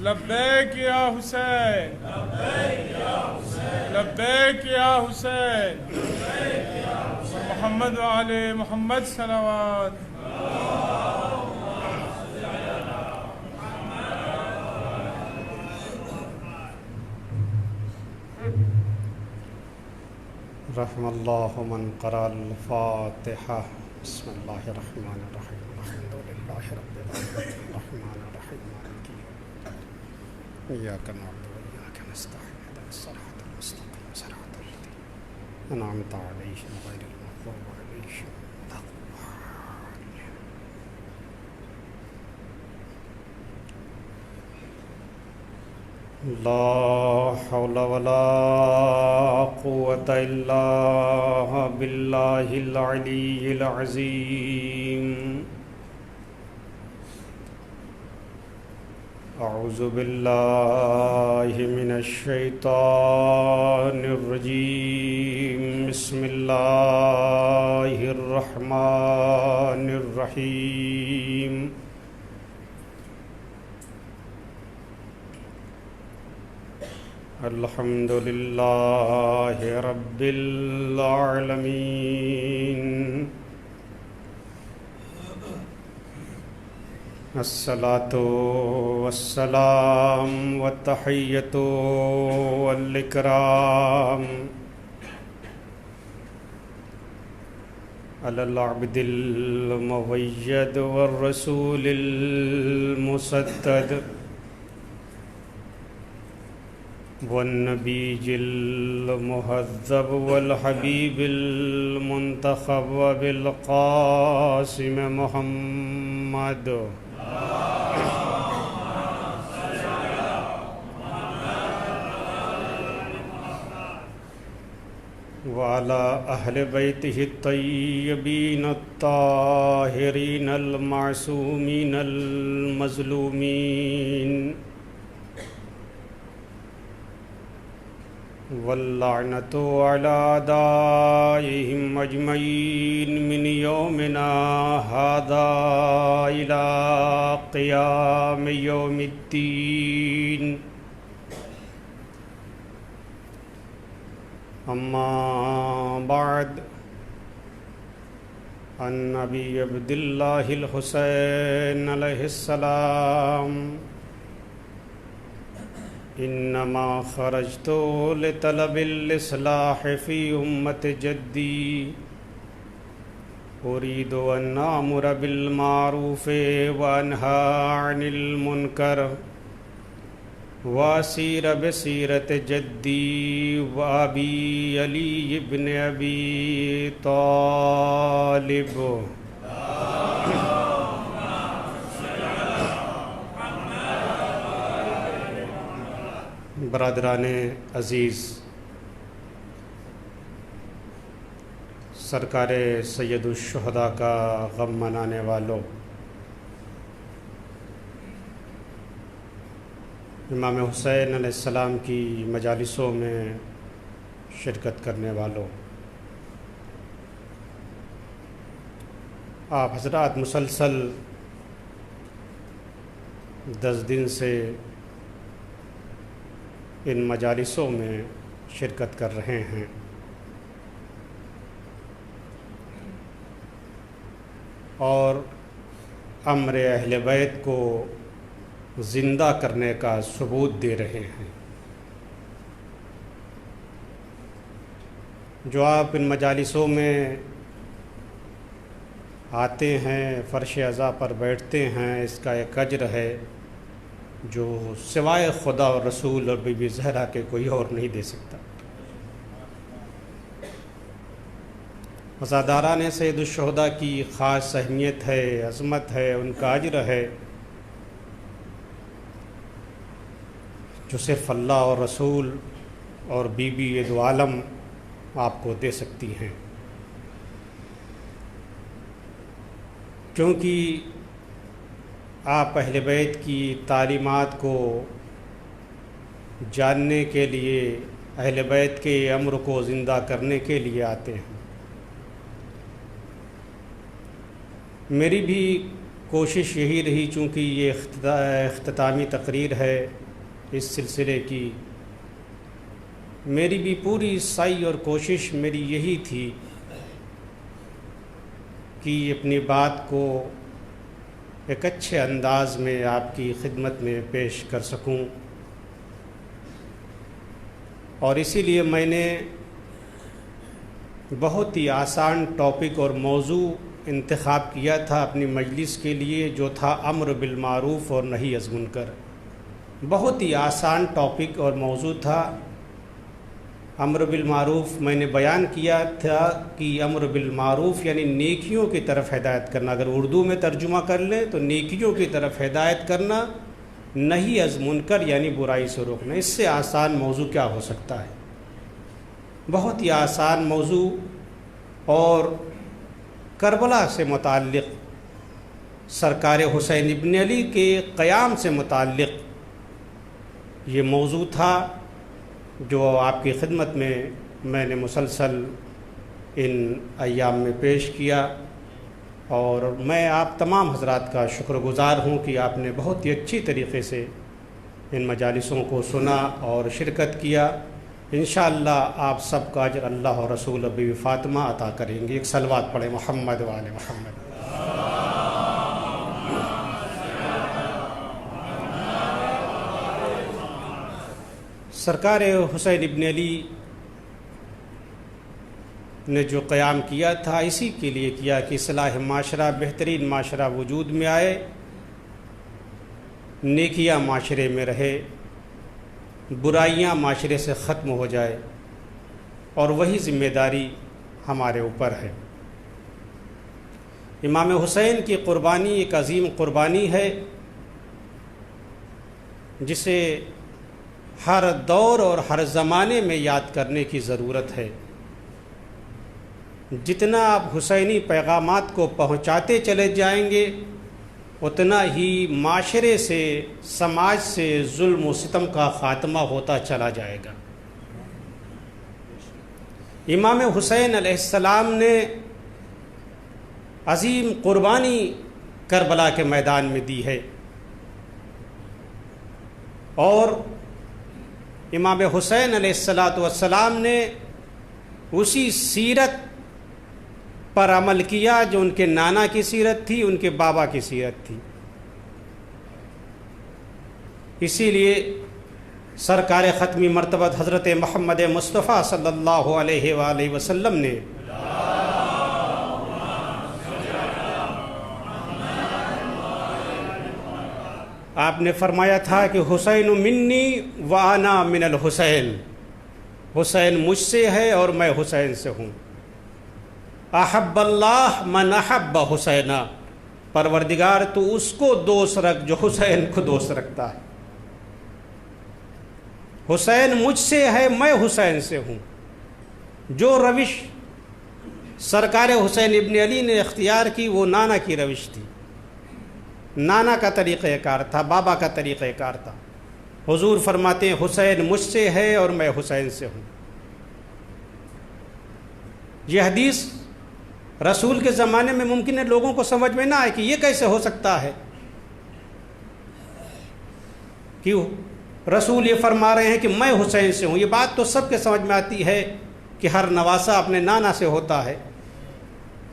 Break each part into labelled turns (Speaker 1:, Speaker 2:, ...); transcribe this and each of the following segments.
Speaker 1: لبیک یا حسین لبیک یا حسین محمد وعلی محمد صلوات.
Speaker 2: رحم اللہ من قرأ الفاتحہ. بسم اللہ الرحمن الرحیم. الحمد للہ رب العالمین الرحمن الرحیم مالک یوم الدین ایاک نعبد و ایاک نستعین اهدنا الصراط المستقیم صراط الذین انعمت علیہم غیر المغضوب علیہم ولا الضالین. لا حول ولا قوة إلا بالله العلي العظيم. أعوذ بالله من الشيطان الرجيم. بسم الله الرحمن الرحيم. الحمد للہ رب العالمین. الصلاۃ والسلام والتحیۃ والاکرام علی العبد المؤید والرسول المسدد والنبی المہذب والحبیب المنتخب وبالقاسم محمد وعلى أهل بيته الطيبين الطاهرين المعصومين المظلومين واللعنة على أعدائهم أجمعين من يومنا هذا إلى قيام يوم الدين. أما بعد، عن أبي عبد الله الحسين عليه السلام: انما خرجت لطلب الاصلاح في امة جدي اريد ان امر بالمعروف وانهى عن المنكر واسير بسيرة جدي وابي علي بن ابي طالب. برادران عزیز، سرکار سید الشہداء کا غم منانے والوں، امام حسین علیہ السلام کی مجالسوں میں شرکت کرنے والوں، آپ حضرات مسلسل 10 دن سے ان مجالسوں میں شرکت کر رہے ہیں. اور امر اہل بیت کو زندہ کرنے کا ثبوت دے رہے ہیں. جو آپ ان مجالسوں میں آتے ہیں، فرش عزا پر بیٹھتے ہیں، اس کا ایک اجر ہے جو سوائے خدا اور رسول اور بی بی زہرا کے کوئی اور نہیں دے سکتا. وفاداران سید الشہداء کی خاص اہمیت ہے، عظمت ہے، ان کا اجر ہے جو صرف اللہ اور رسول اور بی بی دو عالم آپ کو دے سکتی ہیں. کیونکہ آپ اہل بیت کی تعلیمات کو جاننے کے لیے، اہل بیت کے امر کو زندہ کرنے کے لیے آتے ہیں. میری بھی کوشش یہی رہی، چونکہ یہ اختتامی تقریر ہے اس سلسلے کی، میری بھی پوری سعی اور کوشش میری یہی تھی کہ اپنی بات کو ایک اچھے انداز میں آپ کی خدمت میں پیش کر سکوں، اور اسی لیے میں نے بہت ہی آسان ٹاپک اور موضوع انتخاب کیا تھا اپنی مجلس کے لیے، جو تھا امر بالمعروف اور نہی عن منکر۔ بہت ہی آسان ٹاپک اور موضوع تھا۔ امر بالمعروف میں نے بیان کیا تھا کہ امر بالمعروف یعنی نیکیوں کی طرف ہدایت کرنا، اگر اردو میں ترجمہ کر لیں تو نیکیوں کی طرف ہدایت کرنا، نہی عن منکر یعنی برائی سے روکنا۔ اس سے آسان موضوع کیا ہو سکتا ہے؟ بہت ہی آسان موضوع، اور کربلا سے متعلق، سرکار حسین ابن علی کے قیام سے متعلق یہ موضوع تھا، جو آپ کی خدمت میں نے مسلسل ان ایام میں پیش کیا، اور میں آپ تمام حضرات کا شکر گزار ہوں کہ آپ نے بہت ہی اچھی طریقے سے ان مجالسوں کو سنا اور شرکت کیا۔ انشاءاللہ آپ سب کا اجر اللہ اور رسول بی بی فاطمہ عطا کریں گے۔ ایک صلوات پڑھیں محمد و آل محمد۔ سرکار حسین ابن علی نے جو قیام کیا تھا اسی کے لیے کیا کہ اصلاح معاشرہ، بہترین معاشرہ وجود میں آئے، نیکیاں معاشرے میں رہے، برائیاں معاشرے سے ختم ہو جائے، اور وہی ذمہ داری ہمارے اوپر ہے۔ امام حسین کی قربانی ایک عظیم قربانی ہے، جسے ہر دور اور ہر زمانے میں یاد کرنے کی ضرورت ہے۔ جتنا آپ حسینی پیغامات کو پہنچاتے چلے جائیں گے، اتنا ہی معاشرے سے، سماج سے ظلم و ستم کا خاتمہ ہوتا چلا جائے گا۔ امام حسین علیہ السلام نے عظیم قربانی کربلا کے میدان میں دی ہے، اور امام حسین علیہ السلام نے اسی سیرت پر عمل کیا جو ان کے نانا کی سیرت تھی، ان کے بابا کی سیرت تھی۔ اسی لیے سرکار ختمی مرتبہ حضرت محمد مصطفیٰ صلی اللہ علیہ وآلہ وسلم نے آپ نے فرمایا تھا کہ حسین منی وانا من الحسین، حسین مجھ سے ہے اور میں حسین سے ہوں۔ احب اللہ من احب حسینا، پروردگار تو اس کو دوست رکھ جو حسین کو دوست رکھتا ہے۔ حسین مجھ سے ہے، میں حسین سے ہوں۔ جو روش سرکار حسین ابن علی نے اختیار کی وہ نانا کی روش تھی، نانا کا طریقہ کار تھا، بابا کا طریقہ کار تھا۔ حضور فرماتے ہیں حسین مجھ سے ہے اور میں حسین سے ہوں۔ یہ حدیث رسول کے زمانے میں ممکن ہے لوگوں کو سمجھ میں نہ آئے کہ یہ کیسے ہو سکتا ہے، کیوں رسول یہ فرما رہے ہیں کہ میں حسین سے ہوں۔ یہ بات تو سب کے سمجھ میں آتی ہے کہ ہر نواسہ اپنے نانا سے ہوتا ہے،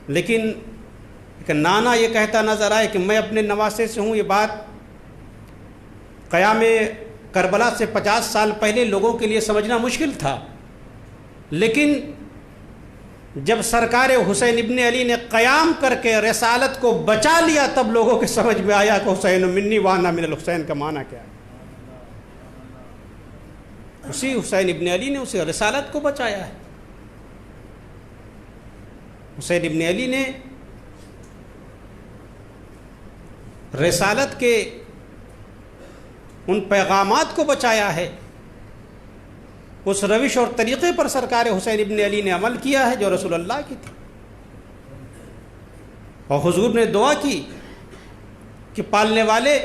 Speaker 2: لیکن کہ نانا یہ کہتا نظر آئے کہ میں اپنے نواسے سے ہوں، یہ بات قیام کربلا سے 50 سال پہلے لوگوں کے لیے سمجھنا مشکل تھا، لیکن جب سرکار حسین ابن علی نے قیام کر کے رسالت کو بچا لیا تب لوگوں کے سمجھ میں آیا کہ حسین منی وانا من الحسین کا معنی کیا ہے۔ اسی حسین ابن علی نے اسے رسالت کو بچایا ہے۔ حسین ابن علی نے رسالت کے ان پیغامات کو بچایا ہے، اس روش اور طریقے پر سرکار حسین ابن علی نے عمل کیا ہے جو رسول اللہ کی تھی۔ اور حضور نے دعا کی کہ پالنے والے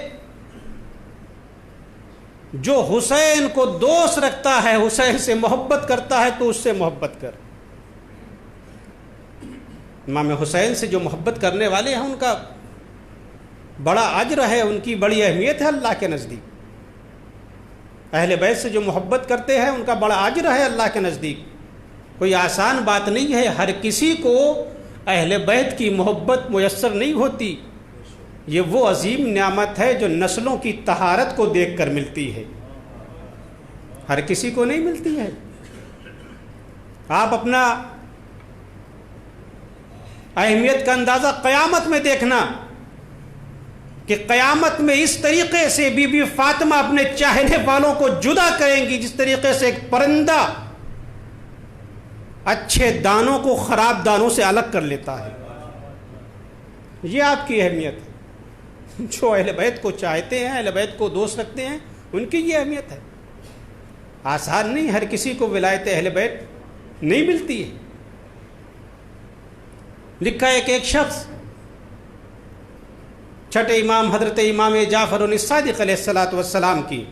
Speaker 2: جو حسین کو دوست رکھتا ہے، حسین سے محبت کرتا ہے تو اس سے محبت کر۔ امام حسین سے جو محبت کرنے والے ہیں ان کا بڑا اجر ہے، ان کی بڑی اہمیت ہے اللہ کے نزدیک۔ اہل بیت سے جو محبت کرتے ہیں ان کا بڑا اجر ہے اللہ کے نزدیک۔ کوئی آسان بات نہیں ہے، ہر کسی کو اہل بیت کی محبت میسر نہیں ہوتی۔ یہ وہ عظیم نعمت ہے جو نسلوں کی طہارت کو دیکھ کر ملتی ہے، ہر کسی کو نہیں ملتی ہے۔ آپ اپنا اہمیت کا اندازہ قیامت میں دیکھنا کہ قیامت میں اس طریقے سے بی بی فاطمہ اپنے چاہنے والوں کو جدا کریں گی جس طریقے سے ایک پرندہ اچھے دانوں کو خراب دانوں سے الگ کر لیتا ہے۔ یہ آپ کی اہمیت ہے۔ جو اہل بیت کو چاہتے ہیں، اہل بیت کو دوست رکھتے ہیں، ان کی یہ اہمیت ہے۔ آسان نہیں، ہر کسی کو ولایت اہل بیت نہیں ملتی ہے۔ لکھا ہے کہ ایک شخص چھٹے امام حضرت امام جعفر الصادق علیہ الصلوۃ والسلام کی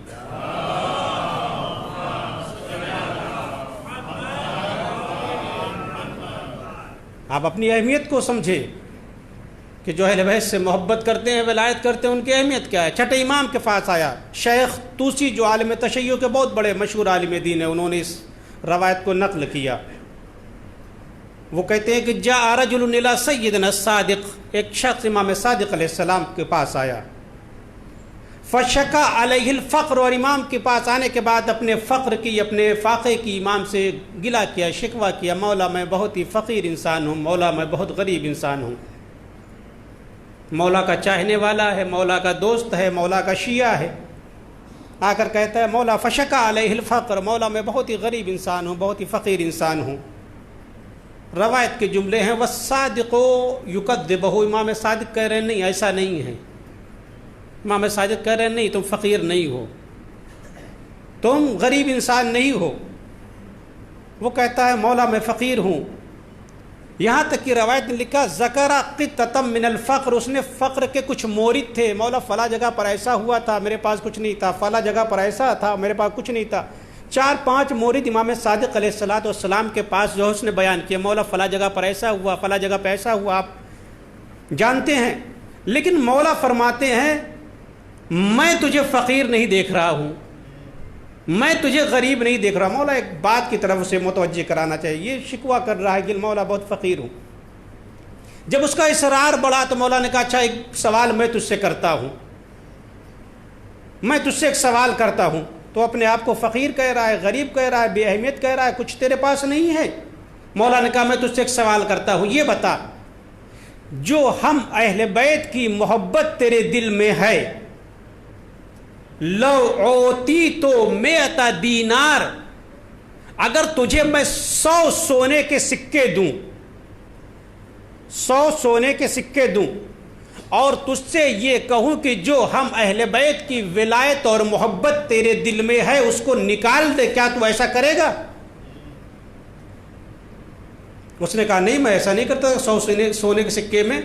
Speaker 2: آپ اپنی اہمیت کو سمجھیں کہ جو اہل بیت سے محبت کرتے ہیں، ولایت کرتے ہیں، ان کی اہمیت کیا ہے۔ چھٹے امام کے پاس آیا شیخ طوسی، جو عالم تشیع کے بہت بڑے مشہور عالم دین ہیں، انہوں نے اس روایت کو نقل کیا۔ وہ کہتے ہیں کہ جاء رجل الی سیدنا الصادق، ایک شخص امام صادق علیہ السلام کے پاس آیا، فشکا علیہ الفقر، اور امام کے پاس آنے کے بعد اپنے فقر کی، اپنے فاقے کی امام سے گلہ کیا، شکوہ کیا، مولا میں بہت ہی فقیر انسان ہوں، مولا میں بہت غریب انسان ہوں۔ مولا کا چاہنے والا ہے، مولا کا دوست ہے، مولا کا شیعہ ہے، آ کر کہتا ہے مولا فشکا علیہ الفقر، مولا میں بہت ہی غریب انسان ہوں، بہت ہی فقیر انسان ہوں۔ روایت کے جملے ہیں والصادق یکذبہ، امام صادق کہہ رہے ہیں نہیں ایسا نہیں ہے، امام صادق کہہ رہے ہیں نہیں تم فقیر نہیں ہو، تم غریب انسان نہیں ہو۔ وہ کہتا ہے مولا میں فقیر ہوں۔ یہاں تک کہ روایت نے لکھا ذکر قطعۃ من الفقر، اس نے فقر کے کچھ مورد تھے، مولا فلاں جگہ پر ایسا ہوا تھا میرے پاس کچھ نہیں تھا، فلاں جگہ پر ایسا تھا میرے پاس کچھ نہیں تھا۔ 4-5 مورد امام صادق علیہ الصلوۃ والسلام کے پاس جو اس نے بیان کیا، مولا فلاں جگہ پر ایسا ہوا، فلاں جگہ پہ ایسا ہوا، آپ جانتے ہیں۔ لیکن مولا فرماتے ہیں میں تجھے فقیر نہیں دیکھ رہا ہوں، میں تجھے غریب نہیں دیکھ رہا۔ مولا ایک بات کی طرف سے متوجہ کرانا چاہیے، یہ شکوہ کر رہا ہے کہ مولا بہت فقیر ہوں۔ جب اس کا اصرار بڑھا تو مولا نے کہا اچھا ایک سوال میں تجھ سے کرتا ہوں، میں تجھ سے ایک سوال کرتا ہوں۔ تو اپنے آپ کو فقیر کہہ رہا ہے، غریب کہہ رہا ہے، بے اہمیت کہہ رہا ہے، کچھ تیرے پاس نہیں ہے۔ مولا نے کہا میں تجھ سے ایک سوال کرتا ہوں، یہ بتا جو ہم اہل بیت کی محبت تیرے دل میں ہے، لو اوتی تو 100 دینار، اگر تجھے میں 100 سونے کے سکے دوں، 100 سونے کے سکے دوں، اور تجھ سے یہ کہوں کہ جو ہم اہل بیت کی ولایت اور محبت تیرے دل میں ہے اس کو نکال دے، کیا تو ایسا کرے گا؟ اس نے کہا نہیں میں ایسا نہیں کرتا، 100 سونے کے سکے میں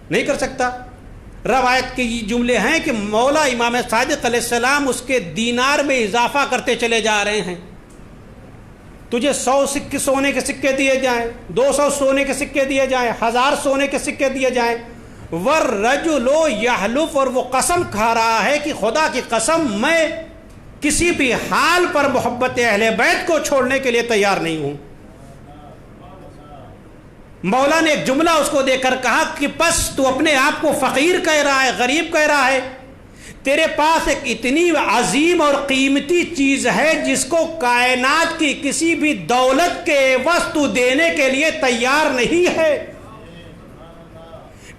Speaker 2: نہیں کر سکتا۔ روایت کے یہ جملے ہیں کہ مولا امام صادق علیہ السلام اس کے دینار میں اضافہ کرتے چلے جا رہے ہیں۔ تجھے 100 سونے کے سکے دیے جائیں، 200 سونے کے سکے دیے جائیں، 1000 سونے کے سکے دیے جائیں، والرجل یحلف، اور وہ قسم کھا رہا ہے کہ خدا کی قسم میں کسی بھی حال پر محبت اہل بیت کو چھوڑنے کے لیے تیار نہیں ہوں۔ مولا نے ایک جملہ اس کو دے کر کہا کہ پس تو اپنے آپ کو فقیر کہہ رہا ہے، غریب کہہ رہا ہے، تیرے پاس ایک اتنی عظیم اور قیمتی چیز ہے جس کو کائنات کی کسی بھی دولت کے عوض تو دینے کے لیے تیار نہیں ہے،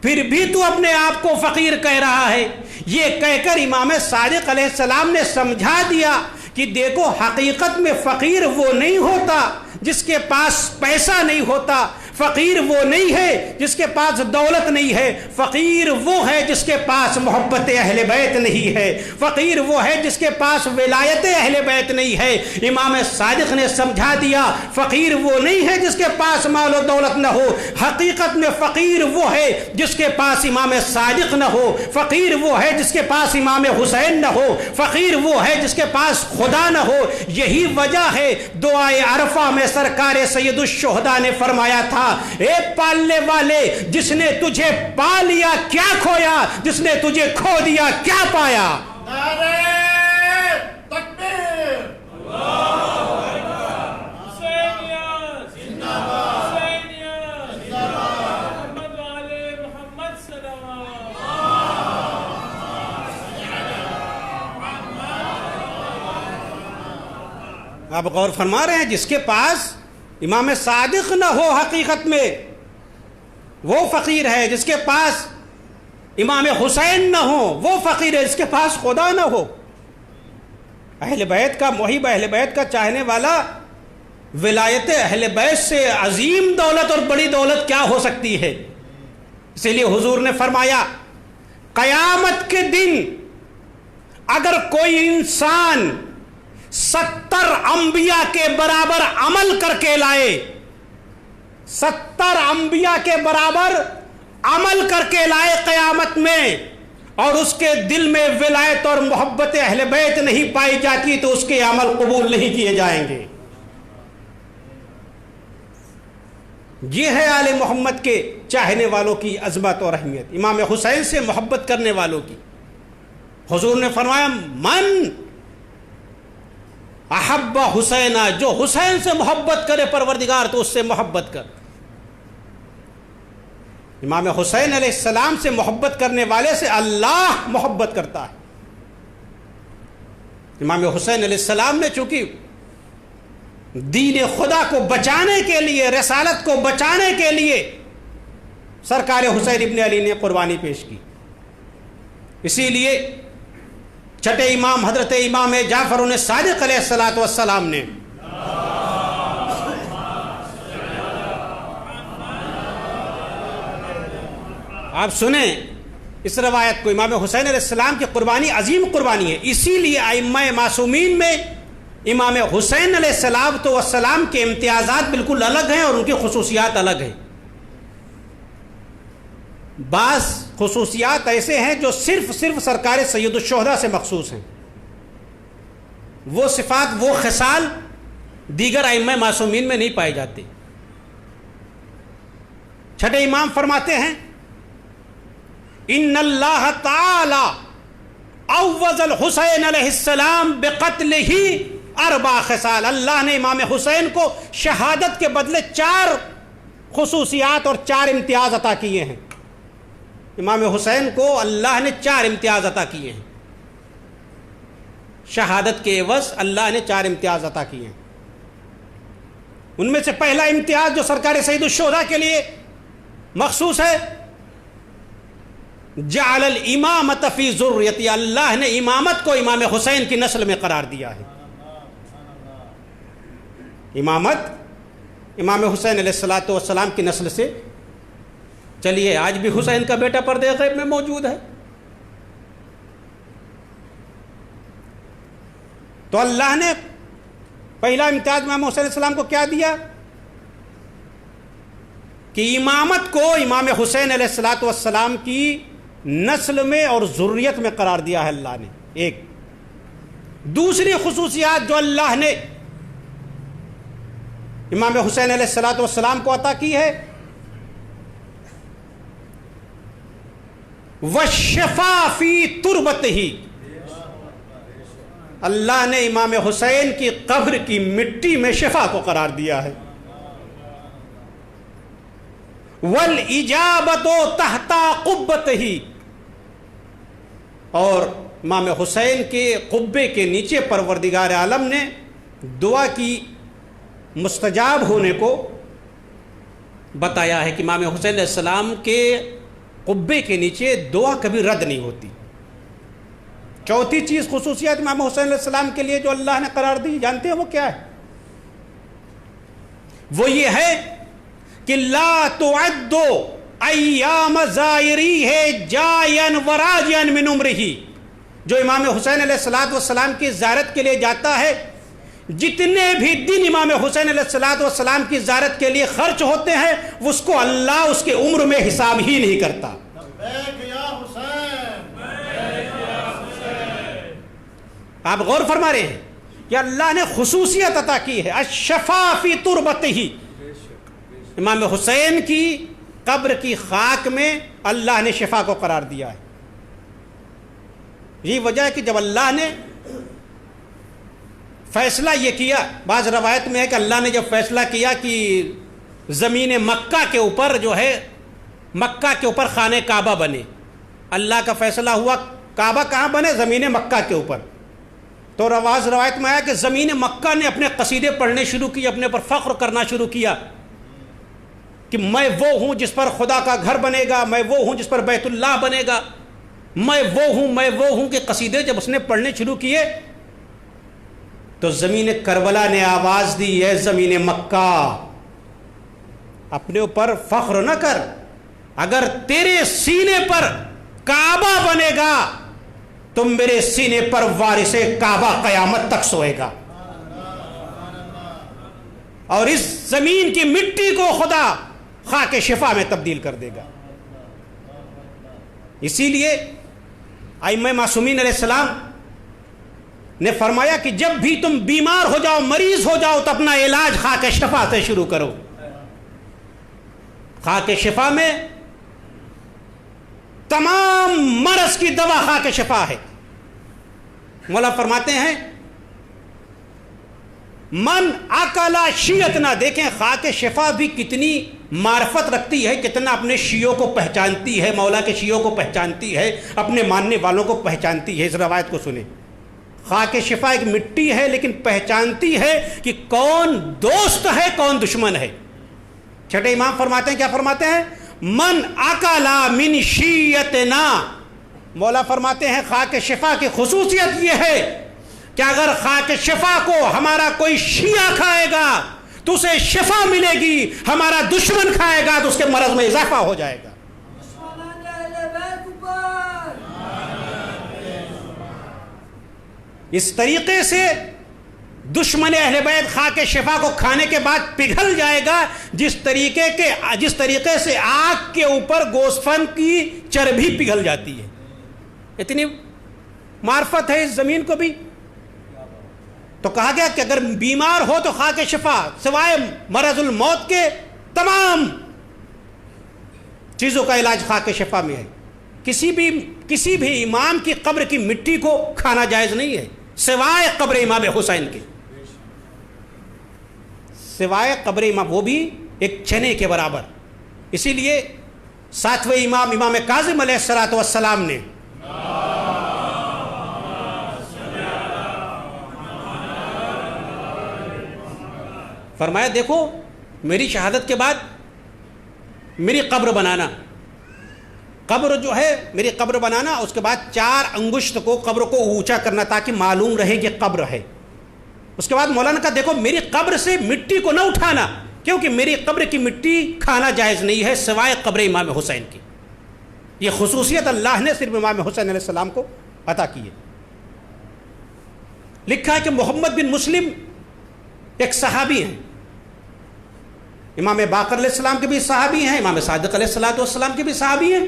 Speaker 2: پھر بھی تو اپنے آپ کو فقیر کہہ رہا ہے۔ یہ کہہ کر امام صادق علیہ السلام نے سمجھا دیا کہ دیکھو حقیقت میں فقیر وہ نہیں ہوتا جس کے پاس پیسہ نہیں ہوتا، فقیر وہ نہیں ہے جس کے پاس دولت نہیں ہے، فقیر وہ ہے جس کے پاس محبت اہل بیت نہیں ہے، فقیر وہ ہے جس کے پاس ولایت اہل بیت نہیں ہے۔ امام صادق نے سمجھا دیا فقیر وہ نہیں ہے جس کے پاس مال و دولت نہ ہو، حقیقت میں فقیر وہ ہے جس کے پاس امام صادق نہ ہو، فقیر وہ ہے جس کے پاس امام حسین نہ ہو، فقیر وہ ہے جس کے پاس خدا نہ ہو۔ یہی وجہ ہے دعائے عرفہ میں سرکار سید الشہداء نے فرمایا تھا
Speaker 3: کہا اے پالنے والے، جس نے تجھے پا لیا کیا کھویا، جس نے تجھے کھو دیا کیا پایا؟
Speaker 4: نعرہ تکبیر،
Speaker 1: حسینیت زندہ باد، حسینیت زندہ باد، محمد والے محمد صلوات۔
Speaker 3: آپ غور فرما رہے ہیں، جس کے پاس امام صادق نہ ہو حقیقت میں وہ فقیر ہے، جس کے پاس امام حسین نہ ہو وہ فقیر ہے، جس کے پاس خدا نہ ہو۔ اہل بیت کا محب، اہل بیت کا چاہنے والا، ولایت اہل بیت سے عظیم دولت اور بڑی دولت کیا ہو سکتی ہے؟ اسی لیے حضور نے فرمایا قیامت کے دن اگر کوئی انسان 70 انبیاء کے برابر عمل کر کے لائے، 70 انبیاء کے برابر عمل کر کے لائے قیامت میں، اور اس کے دل میں ولایت اور محبت اہل بیت نہیں پائی جاتی، تو اس کے عمل قبول نہیں کیے جائیں گے۔ یہ ہے آل محمد کے چاہنے والوں کی عظمت اور اہمیت، امام حسین سے محبت کرنے والوں کی۔ حضور نے فرمایا من احب حسینہ، جو حسین سے محبت کرے پروردگار تو اس سے محبت کر۔ امام حسین علیہ السلام سے محبت کرنے والے سے اللہ محبت کرتا ہے۔ امام حسین علیہ السلام نے چونکہ دین خدا کو بچانے کے لیے، رسالت کو بچانے کے لیے سرکار حسین ابن علی نے قربانی پیش کی، اسی لیے چھٹے امام حضرت امام جعفر صادق علیہ السلام نے آپ سنیں اس روایت کو، امام حسین علیہ السلام کی قربانی عظیم قربانی ہے، اسی لیے ائمہ معصومین میں امام حسین علیہ السلام کے امتیازات بالکل الگ ہیں اور ان کی خصوصیات الگ ہیں۔ بعض خصوصیات ایسے ہیں جو صرف سرکار سید الشہداء سے مخصوص ہیں، وہ صفات، وہ خصال دیگر ائمہ معصومین میں نہیں پائے جاتے۔ چھٹے امام فرماتے ہیں ان اللہ تعالی عوض الحسین علیہ السلام بقتلہ 4 خصال، اللہ نے امام حسین کو شہادت کے بدلے 4 خصوصیات اور 4 امتیاز عطا کیے ہیں۔ امام حسین کو اللہ نے 4 امتیاز عطا کیے ہیں، شہادت کے عوض اللہ نے 4 امتیاز عطا کیے ہیں۔ ان میں سے پہلا امتیاز جو سرکار سید الشہداء کے لیے مخصوص ہے، جعل الامامت فی ذریتی، اللہ نے امامت کو امام حسین کی نسل میں قرار دیا ہے۔ امامت امام حسین علیہ السلام کی نسل سے چلیے، آج بھی حسین کا بیٹا پردے غیب میں موجود ہے۔ تو اللہ نے پہلا امتیاز امام حسین علیہ السلام کو کیا دیا کہ امامت کو امام حسین علیہ السلام کی نسل میں اور ذریت میں قرار دیا ہے اللہ نے۔ ایک دوسری خصوصیات جو اللہ نے امام حسین علیہ السلام کو عطا کی ہے، وَالشِّفَاءُ فِي تُرْبَتِهِ، اللہ نے امام حسین کی قبر کی مٹی میں شفا کو قرار دیا ہے۔ وَالْإِجَابَةُ تَحْتَ قُبَّتِهِ، اور امام حسین کے قبے کے نیچے پروردگار عالم نے دعا کی مستجاب ہونے کو بتایا ہے کہ امام حسین علیہ السلام کے قبے کے نیچے دعا کبھی رد نہیں ہوتی۔ چوتھی چیز خصوصیات امام حسین علیہ السلام کے لیے جو اللہ نے قرار دی، جانتے ہیں وہ کیا ہے؟ وہ یہ ہے کہ لا تعد ایام زائریہ جائن وراجعن من عمرہ، جو امام حسین علیہ السلام کی زیارت کے لیے جاتا ہے، جتنے بھی دن امام حسین علیہ السلام کی زیارت کے لیے خرچ ہوتے ہیں اس کو اللہ اس کے عمر میں حساب ہی نہیں کرتا۔
Speaker 4: لبیک یا حسین،
Speaker 3: آپ غور فرما رہے ہیں کہ اللہ نے خصوصیت عطا کی ہے، الشفاء فی تربتہ، امام حسین کی قبر کی خاک میں اللہ نے شفا کو قرار دیا ہے. یہی وجہ ہے کہ جب اللہ نے فیصلہ یہ کیا، بعض روایت میں ہے کہ اللہ نے جب فیصلہ کیا کہ زمین مکہ کے اوپر جو ہے، مکہ کے اوپر خانہ کعبہ بنے، اللہ کا فیصلہ ہوا کعبہ کہاں بنے؟ زمین مکہ کے اوپر. تو روایت میں آیا کہ زمین مکہ نے اپنے قصیدے پڑھنے شروع کیے، اپنے پر فخر کرنا شروع کیا کہ میں وہ ہوں جس پر خدا کا گھر بنے گا، میں وہ ہوں جس پر بیت اللہ بنے گا، میں وہ ہوں کہ قصیدے جب اس نے پڑھنے شروع کیے تو زمین کربلا نے آواز دی، اے زمین مکہ اپنے اوپر فخر نہ کر، اگر تیرے سینے پر کعبہ بنے گا تو میرے سینے پر وارث کعبہ قیامت تک سوئے گا، اور اس زمین کی مٹی کو خدا خاک شفا میں تبدیل کر دے گا. اسی لیے ائمہ معصومین علیہ السلام نے فرمایا کہ جب بھی تم بیمار ہو جاؤ، مریض ہو جاؤ، تو اپنا علاج خاک شفا سے شروع کرو. خاک شفا میں تمام مرض کی دوا خاک شفا ہے. مولا فرماتے ہیں من اکلا شیعتنا، دیکھیں خاک شفا بھی کتنی معرفت رکھتی ہے، کتنا اپنے شیعوں کو پہچانتی ہے، مولا کے شیعوں کو پہچانتی ہے، اپنے ماننے والوں کو پہچانتی ہے. اس روایت کو سنیں، خاک شفا ایک مٹی ہے لیکن پہچانتی ہے کہ کون دوست ہے کون دشمن ہے. چھٹے امام فرماتے ہیں، کیا فرماتے ہیں؟ من اکلا من شیعتنا، مولا فرماتے ہیں خاک شفا کی خصوصیت یہ ہے کہ اگر خاک شفا کو ہمارا کوئی شیعہ کھائے گا تو اسے شفا ملے گی، ہمارا دشمن کھائے گا تو اس کے مرض میں اضافہ ہو جائے گا. اس طریقے سے دشمن اہل بیت خاک شفا کو کھانے کے بعد پگھل جائے گا جس طریقے سے آگ کے اوپر گوسفند کی چربی پگھل جاتی ہے. اتنی معرفت ہے اس زمین کو بھی. تو کہا گیا کہ اگر بیمار ہو تو خاک شفا سوائے مرض الموت کے تمام چیزوں کا علاج خاک شفا میں ہے. کسی بھی امام کی قبر کی مٹی کو کھانا جائز نہیں ہے سوائے قبر امام حسین کے، سوائے قبر امام، وہ بھی ایک چنے کے برابر. اسی لیے ساتویں امام کاظم علیہ السلام نے فرمایا دیکھو میری شہادت کے بعد میری قبر بنانا، قبر جو ہے میری قبر بنانا، اس کے بعد 4 انگشت کو قبر کو اونچا کرنا تاکہ معلوم رہے کہ قبر ہے. اس کے بعد مولانا کا دیکھو میری قبر سے مٹی کو نہ اٹھانا کیونکہ میری قبر کی مٹی کھانا جائز نہیں ہے سوائے قبر امام حسین کی. یہ خصوصیت اللہ نے صرف امام حسین علیہ السلام کو عطا کی ہے. لکھا ہے کہ محمد بن مسلم ایک صحابی ہیں، امام باقر علیہ السلام کے بھی صحابی ہیں، امام صادق علیہ السلام کے بھی صحابی ہیں.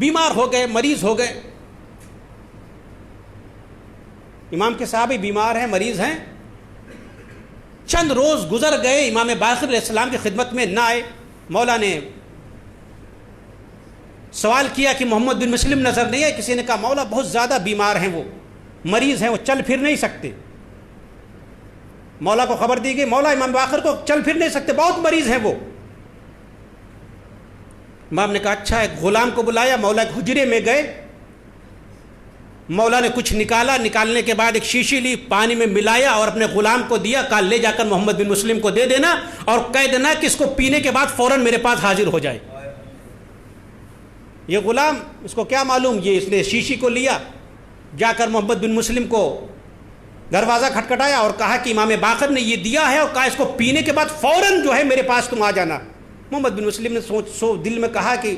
Speaker 3: بیمار ہو گئے، مریض ہو گئے، امام کے صحابی بیمار ہیں، مریض ہیں. چند روز گزر گئے، امام باقر علیہ السلام کی خدمت میں نہ آئے. مولا نے سوال کیا کہ محمد بن مسلم نظر نہیں آئے. کسی نے کہا مولا بہت زیادہ بیمار ہیں، وہ مریض ہیں، وہ چل پھر نہیں سکتے. مولا کو خبر دی گئی، مولا امام باقر کو چل پھر نہیں سکتے، بہت مریض ہیں وہ. امام نے کہا اچھا. ایک غلام کو بلایا، مولا کے حجرے میں گئے، مولا نے کچھ نکالا، نکالنے کے بعد ایک شیشی لی، پانی میں ملایا اور اپنے غلام کو دیا. کہا لے جا کر محمد بن مسلم کو دے دینا اور کہہ دینا کہ اس کو پینے کے بعد فوراً میرے پاس حاضر ہو جائے. یہ غلام، اس کو کیا معلوم، یہ اس نے شیشی کو لیا، جا کر محمد بن مسلم کو دروازہ کھٹکھٹایا اور کہا کہ امام باقر نے یہ دیا ہے اور کہا اس کو پینے کے بعد فوراً جو ہے میرے پاس تم آ جانا. محمد بن مسلم نے دل میں کہا کہ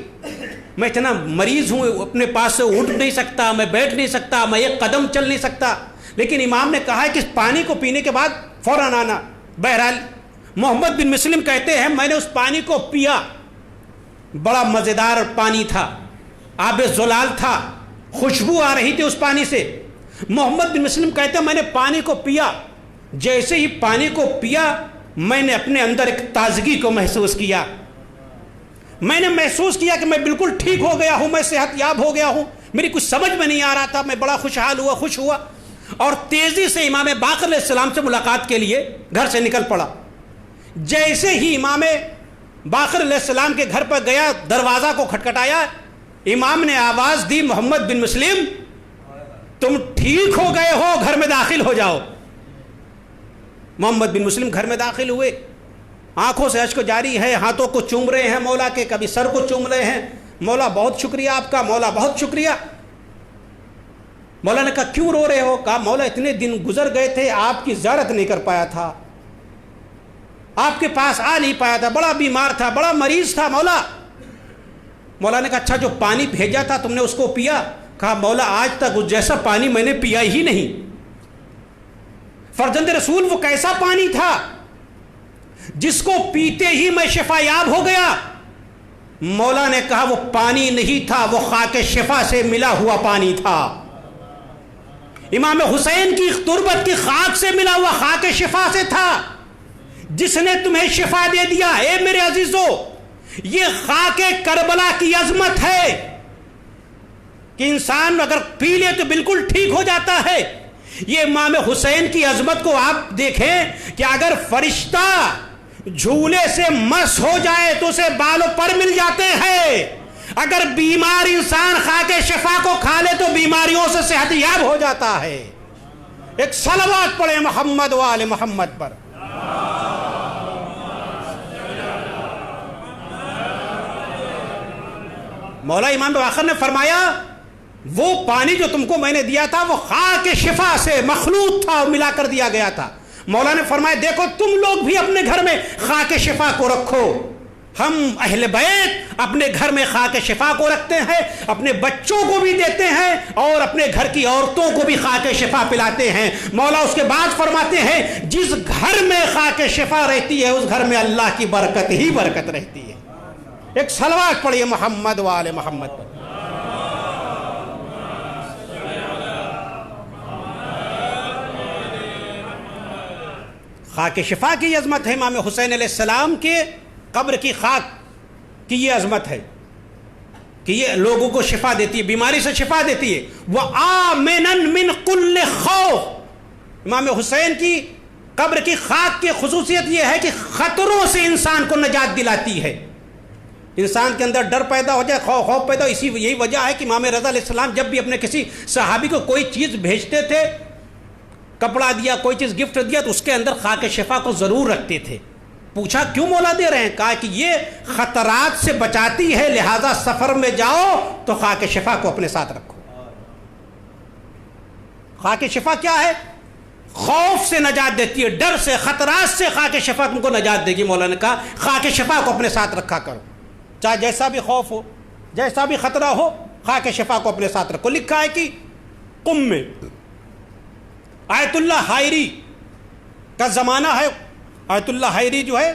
Speaker 3: میں اتنا مریض ہوں، اپنے پاس سے اٹھ نہیں سکتا، میں بیٹھ نہیں سکتا، میں ایک قدم چل نہیں سکتا، لیکن امام نے کہا کہ اس پانی کو پینے کے بعد فوراً آنا. بہرحال محمد بن مسلم کہتے ہیں میں نے اس پانی کو پیا، بڑا مزیدار پانی تھا، آب زلال تھا، خوشبو آ رہی تھی اس پانی سے. محمد بن مسلم کہتے ہیں میں نے پانی کو پیا، جیسے ہی پانی کو پیا میں نے اپنے اندر ایک تازگی کو محسوس کیا. میں نے محسوس کیا کہ میں بالکل ٹھیک ہو گیا ہوں, میں صحت یاب ہو گیا ہوں, میری کچھ سمجھ میں نہیں آ رہا تھا, میں بڑا خوشحال ہوا, خوش ہوا, اور تیزی سے امام باقر علیہ السلام سے ملاقات کے لیے گھر سے نکل پڑا. جیسے ہی امام باقر علیہ السلام کے گھر پر گیا, دروازہ کو کھٹکھٹایا, امام نے آواز دی, محمد بن مسلم تم ٹھیک ہو گئے ہو, گھر میں داخل ہو جاؤ. محمد بن مسلم گھر میں داخل ہوئے, آنکھوں سے اشک جاری ہے, ہاتھوں کو چوم رہے ہیں مولا کے, کبھی سر کو چوم رہے ہیں, مولا بہت شکریہ آپ کا, مولا بہت شکریہ. مولا نے کہا کیوں رو رہے ہو؟ کہا مولا اتنے دن گزر گئے تھے, آپ کی زیارت نہیں کر پایا تھا, آپ کے پاس آ نہیں پایا تھا, بڑا بیمار تھا, بڑا مریض تھا مولا. مولا نے کہا اچھا جو پانی بھیجا تھا تم نے اس کو پیا؟ کہا مولا آج تک اس جیسا پانی میں نے پیا ہی نہیں. فرزند رسول وہ کیسا پانی تھا جس کو پیتے ہی میں شفا یاب ہو گیا؟ مولا نے کہا وہ پانی نہیں تھا, وہ خاک شفا سے ملا ہوا پانی تھا. امام حسین کی تربت کی خاک سے ملا ہوا خاک شفا سے تھا, جس نے تمہیں شفا دے دیا. اے میرے عزیزو, یہ خاک کربلا کی عظمت ہے کہ انسان اگر پی لے تو بالکل ٹھیک ہو جاتا ہے. یہ امام حسین کی عظمت کو آپ دیکھیں کہ اگر فرشتہ جھولے سے مس ہو جائے تو اسے بالوں پر مل جاتے ہیں, اگر بیمار انسان خاک شفا کو کھا لے تو بیماریوں سے صحت یاب ہو جاتا ہے. ایک صلوات پڑھیں محمد و آل محمد پر. مولا امام باقر نے فرمایا وہ پانی جو تم کو میں نے دیا تھا وہ خاک شفا سے مخلوط تھا, ملا کر دیا گیا تھا. مولا نے فرمایا دیکھو تم لوگ بھی اپنے گھر میں خاک شفا کو رکھو. ہم اہل بیت اپنے گھر میں خاک شفا کو رکھتے ہیں, اپنے بچوں کو بھی دیتے ہیں اور اپنے گھر کی عورتوں کو بھی خاک شفا پلاتے ہیں. مولا اس کے بعد فرماتے ہیں جس گھر میں خاک شفا رہتی ہے اس گھر میں اللہ کی برکت ہی برکت رہتی ہے. ایک صلوات پڑھیے محمد و آل محمد پر. خاک شفا کی عظمت ہے, امام حسین علیہ السلام کے قبر کی خاک کی یہ عظمت ہے کہ یہ لوگوں کو شفا دیتی ہے, بیماری سے شفا دیتی ہے. وَآمِنًا مِّن كُلِّ خَوْفٍ. امام حسین کی قبر کی خاک کی خصوصیت یہ ہے کہ خطروں سے انسان کو نجات دلاتی ہے. انسان کے اندر ڈر پیدا ہو جائے, خوف پیدا ہو, یہی وجہ ہے کہ امام رضا علیہ السلام جب بھی اپنے کسی صحابی کو کوئی چیز بھیجتے تھے, کپڑا دیا, کوئی چیز گفٹ دیا, تو اس کے اندر خاک شفا کو ضرور رکھتے تھے. پوچھا کیوں مولا دے رہے ہیں؟ کہا کہ یہ خطرات سے بچاتی ہے, لہذا سفر میں جاؤ تو خاک شفا کو اپنے ساتھ رکھو. خاک شفا کیا ہے؟ خوف سے نجات دیتی ہے, ڈر سے, خطرات سے خاک شفا تم کو نجات دے گی. مولا نے کہا خاک شفا کو اپنے ساتھ رکھا کرو, چاہے جیسا بھی خوف ہو, جیسا بھی خطرہ ہو, خاک شفا کو اپنے ساتھ رکھو. لکھا ہے کہ قم میں آیت اللہ حائری کا زمانہ ہے. آیت اللہ حائری جو ہے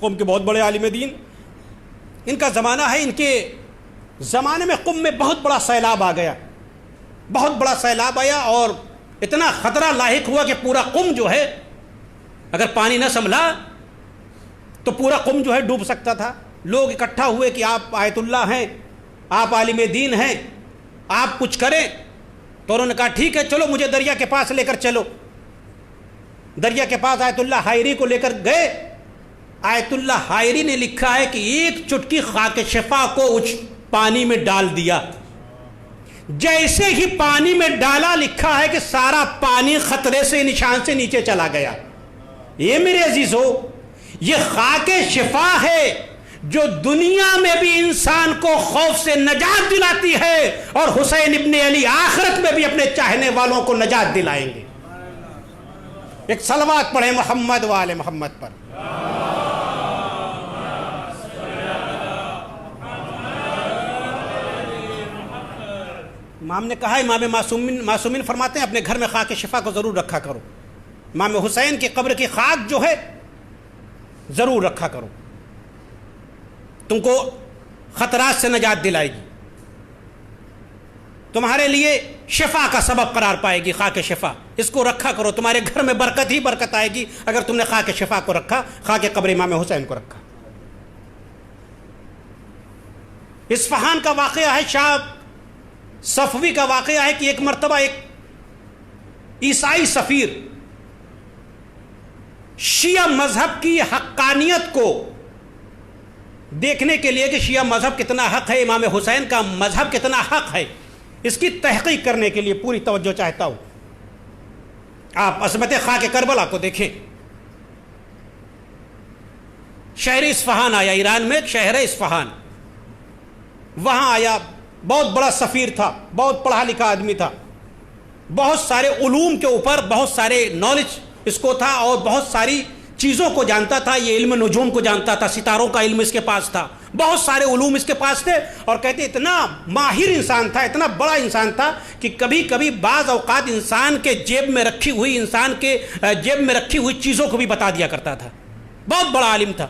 Speaker 3: قم کے بہت بڑے عالم دین, ان کا زمانہ ہے. ان کے زمانے میں قم میں بہت بڑا سیلاب آ گیا, بہت بڑا سیلاب آیا اور اتنا خطرہ لاحق ہوا کہ پورا قم جو ہے اگر پانی نہ سنبھلا تو پورا قم جو ہے ڈوب سکتا تھا. لوگ اکٹھا ہوئے کہ آپ آیت اللہ ہیں, آپ عالم دین ہیں, آپ کچھ کریں. تو انہوں نے کہا ٹھیک ہے چلو مجھے دریا کے پاس لے کر چلو. دریا کے پاس آیت اللہ حائری کو لے کر گئے. آیت اللہ حائری نے لکھا ہے کہ ایک چٹکی خاک شفا کو پانی میں ڈال دیا. جیسے ہی پانی میں ڈالا, لکھا ہے کہ سارا پانی خطرے سے, نشان سے نیچے چلا گیا. یہ میرے عزیزو یہ خاک شفا ہے جو دنیا میں بھی انسان کو خوف سے نجات دلاتی ہے, اور حسین ابن علی آخرت میں بھی اپنے چاہنے والوں کو نجات دلائیں گے. ایک صلوات پڑھیں محمد و آل محمد پر. امام نے کہا, امام معصومین فرماتے ہیں اپنے گھر میں خاک شفا کو ضرور رکھا کرو. امام حسین کی قبر کی خاک جو ہے ضرور رکھا کرو, تم کو خطرات سے نجات دلائے گی. تمہارے لیے شفا کا سبب قرار پائے گی خاک شفا. اس کو رکھا کرو, تمہارے گھر میں برکت ہی برکت آئے گی اگر تم نے خاک شفا کو رکھا, خاک قبر امام حسین کو رکھا. اصفہان کا واقعہ ہے, شاہ صفوی کا واقعہ ہے کہ ایک مرتبہ ایک عیسائی سفیر شیعہ مذہب کی حقانیت کو دیکھنے کے لیے کہ شیعہ مذہب کتنا حق ہے, امام حسین کا مذہب کتنا حق ہے, اس کی تحقیق کرنے کے لیے پوری توجہ چاہتا ہوں. آپ عظمت خاک کربلا کو دیکھیں. شہر اصفہان آیا, ایران میں ایک شہر ہے اصفہان, وہاں آیا. بہت بڑا سفیر تھا, بہت پڑھا لکھا آدمی تھا, بہت سارے علوم کے اوپر بہت سارے نالج اس کو تھا اور بہت ساری چیزوں کو جانتا تھا. یہ علم نجوم کو جانتا تھا, ستاروں کا علم اس کے پاس تھا, بہت سارے علوم اس کے پاس تھے. اور کہتے اتنا ماہر انسان تھا, اتنا بڑا انسان تھا کہ کبھی کبھی بعض اوقات انسان کے جیب میں رکھی ہوئی چیزوں کو بھی بتا دیا کرتا تھا. بہت بڑا عالم تھا.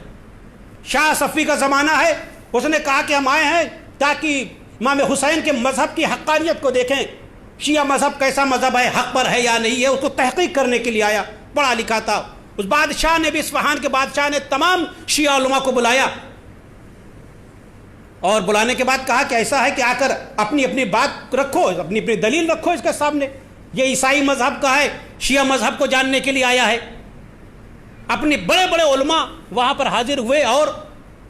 Speaker 3: شاہ صفوی کا زمانہ ہے. اس نے کہا کہ ہم آئے ہیں تاکہ امام حسین کے مذہب کی حقانیت کو دیکھیں, شیعہ مذہب کیسا مذہب ہے, حق پر ہے یا نہیں ہے, اس کو تحقیق کرنے کے لیے آیا. پڑھا لکھا تھا. اس بادشاہ نے بھی, اصفہان کے بادشاہ نے تمام شیعہ علماء کو بلایا اور بلانے کے بعد کہا کہ ایسا ہے کہ آ کر اپنی اپنی بات رکھو, اپنی اپنی دلیل رکھو اس کے سامنے. یہ عیسائی مذہب کا ہے, شیعہ مذہب کو جاننے کے لیے آیا ہے. اپنے بڑے بڑے علماء وہاں پر حاضر ہوئے اور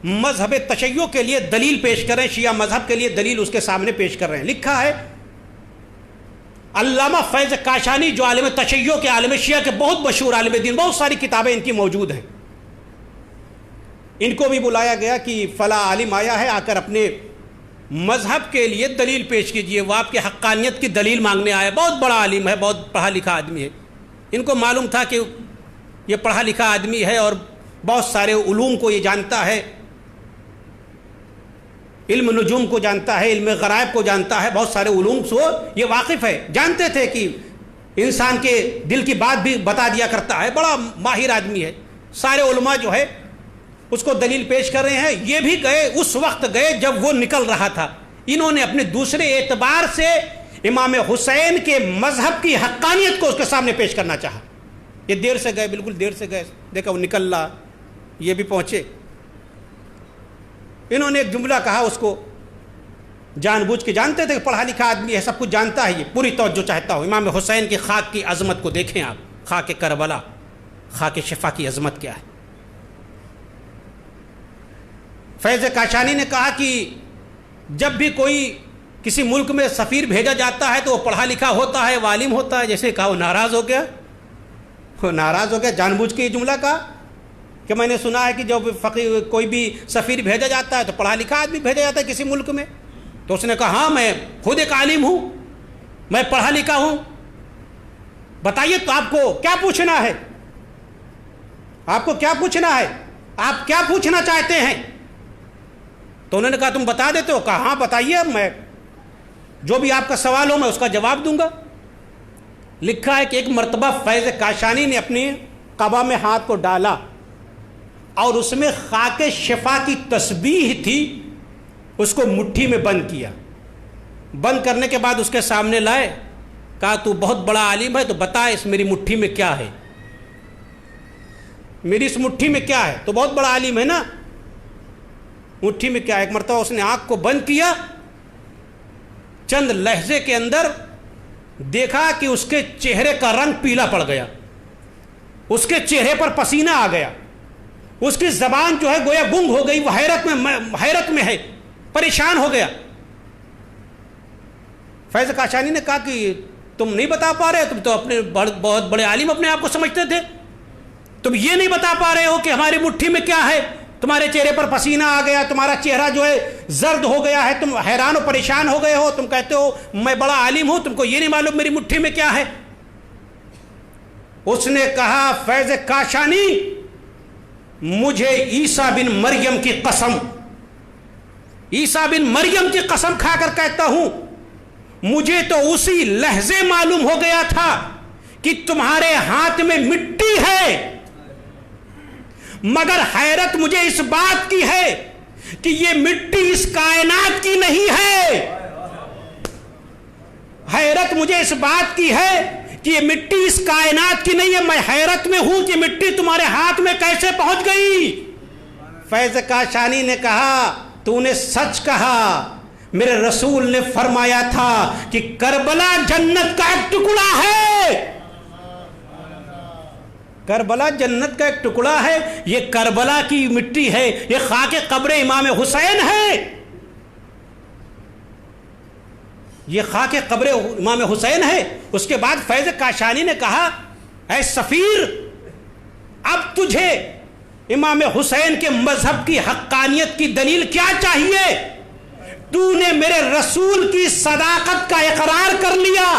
Speaker 3: مذہب تشیع کے لیے دلیل پیش کر رہے ہیں, شیعہ مذہب کے لیے دلیل اس کے سامنے پیش کر رہے ہیں. لکھا ہے علامہ فیض کاشانی جو عالم تشیع کے, عالم شیعہ کے بہت مشہور عالم دین, بہت ساری کتابیں ان کی موجود ہیں. ان کو بھی بلایا گیا کہ فلاں عالم آیا ہے, آ کر اپنے مذہب کے لیے دلیل پیش کیجئے. وہ آپ کی حقانیت کی دلیل مانگنے آیا. بہت بڑا عالم ہے, بہت پڑھا لکھا آدمی ہے. ان کو معلوم تھا کہ یہ پڑھا لکھا آدمی ہے اور بہت سارے علوم کو یہ جانتا ہے, علم نجوم کو جانتا ہے, علم غرائب کو جانتا ہے, بہت سارے علوم سے یہ واقف ہے. جانتے تھے کہ انسان کے دل کی بات بھی بتا دیا کرتا ہے, بڑا ماہر آدمی ہے. سارے علماء جو ہے اس کو دلیل پیش کر رہے ہیں. یہ بھی گئے, اس وقت گئے جب وہ نکل رہا تھا. انہوں نے اپنے دوسرے اعتبار سے امام حسین کے مذہب کی حقانیت کو اس کے سامنے پیش کرنا چاہا. یہ دیر سے گئے, بالکل دیر سے گئے, دیکھا وہ نکل رہا, یہ بھی پہنچے. انہوں نے ایک جملہ کہا, اس کو جان بوجھ کے, جانتے تھے کہ پڑھا لکھا آدمی ہے, سب کچھ جانتا ہے. یہ پوری توجہ چاہتا ہوں. امام حسین کی خاک کی عظمت کو دیکھیں آپ. خاک کربلا, خاک شفا کی عظمت کیا ہے. فیض کاشانی نے کہا کہ جب بھی کوئی کسی ملک میں سفیر بھیجا جاتا ہے تو وہ پڑھا لکھا ہوتا ہے, وہ عالم ہوتا ہے. جیسے کہا وہ ناراض ہو گیا, جان بوجھ کے یہ جملہ کہا کہ میں نے سنا ہے کہ جب کوئی بھی سفیر بھیجا جاتا ہے تو پڑھا لکھا آدمی بھیجا جاتا ہے کسی ملک میں. تو اس نے کہا ہاں میں خود ایک عالم ہوں, میں پڑھا لکھا ہوں, بتائیے تو آپ کو کیا پوچھنا ہے, آپ کو کیا پوچھنا ہے, آپ کیا پوچھنا چاہتے ہیں. تو انہوں نے کہا تم بتا دیتے ہو. کہا ہاں بتائیے, میں جو بھی آپ کا سوال ہو میں اس کا جواب دوں گا. لکھا ہے کہ ایک مرتبہ فیض کاشانی نے اپنی قبا میں ہاتھ کو ڈالا اور اس میں خاک شفا کی تسبیح تھی, اس کو مٹھی میں بند کیا. بند کرنے کے بعد اس کے سامنے لائے, کہا تو بہت بڑا عالم ہے تو بتا اس میری مٹھی میں کیا ہے, میری اس مٹھی میں کیا ہے. تو بہت بڑا عالم ہے نا, مٹھی میں کیا ہے. ایک مرتبہ اس نے آنکھ کو بند کیا, چند لہجے کے اندر دیکھا کہ اس کے چہرے کا رنگ پیلا پڑ گیا, اس کے چہرے پر پسینہ آ گیا, اس کی زبان جو ہے گویا گنگ ہو گئی, وہ حیرت میں ہے, پریشان ہو گیا. فیض کاشانی نے کہا کہ تم نہیں بتا پا رہے, تم تو اپنے بہت بڑے عالم اپنے آپ کو سمجھتے تھے, تم یہ نہیں بتا پا رہے ہو کہ ہماری مٹھی میں کیا ہے. تمہارے چہرے پر پسینہ آ گیا, تمہارا چہرہ جو ہے زرد ہو گیا ہے, تم حیران و پریشان ہو گئے ہو, تم کہتے ہو میں بڑا عالم ہوں, تم کو یہ نہیں معلوم میری مٹھی میں کیا ہے. اس نے کہا فیض کاشانی مجھے عیسیٰ بن مریم کی قسم, عیسیٰ بن مریم کی قسم کھا کر کہتا ہوں, مجھے تو اسی لحظے معلوم ہو گیا تھا کہ تمہارے ہاتھ میں مٹی ہے, مگر حیرت مجھے اس بات کی ہے کہ یہ مٹی اس کائنات کی نہیں ہے, حیرت مجھے اس بات کی ہے کہ یہ مٹی اس کائنات کی نہیں ہے، میں حیرت میں ہوں کہ مٹی تمہارے ہاتھ میں کیسے پہنچ گئی۔ فیض کاشانی نے کہا تو نے سچ کہا، میرے رسول نے فرمایا تھا کہ کربلا جنت کا ایک ٹکڑا ہے، کربلا جنت کا ایک ٹکڑا ہے، یہ کربلا کی مٹی ہے، یہ خاک قبر امام حسین ہے، یہ خاک قبر امام حسین ہے۔ اس کے بعد فیض کاشانی نے کہا اے سفیر، اب تجھے امام حسین کے مذہب کی حقانیت کی دلیل کیا چاہیے؟ تو نے میرے رسول کی صداقت کا اقرار کر لیا،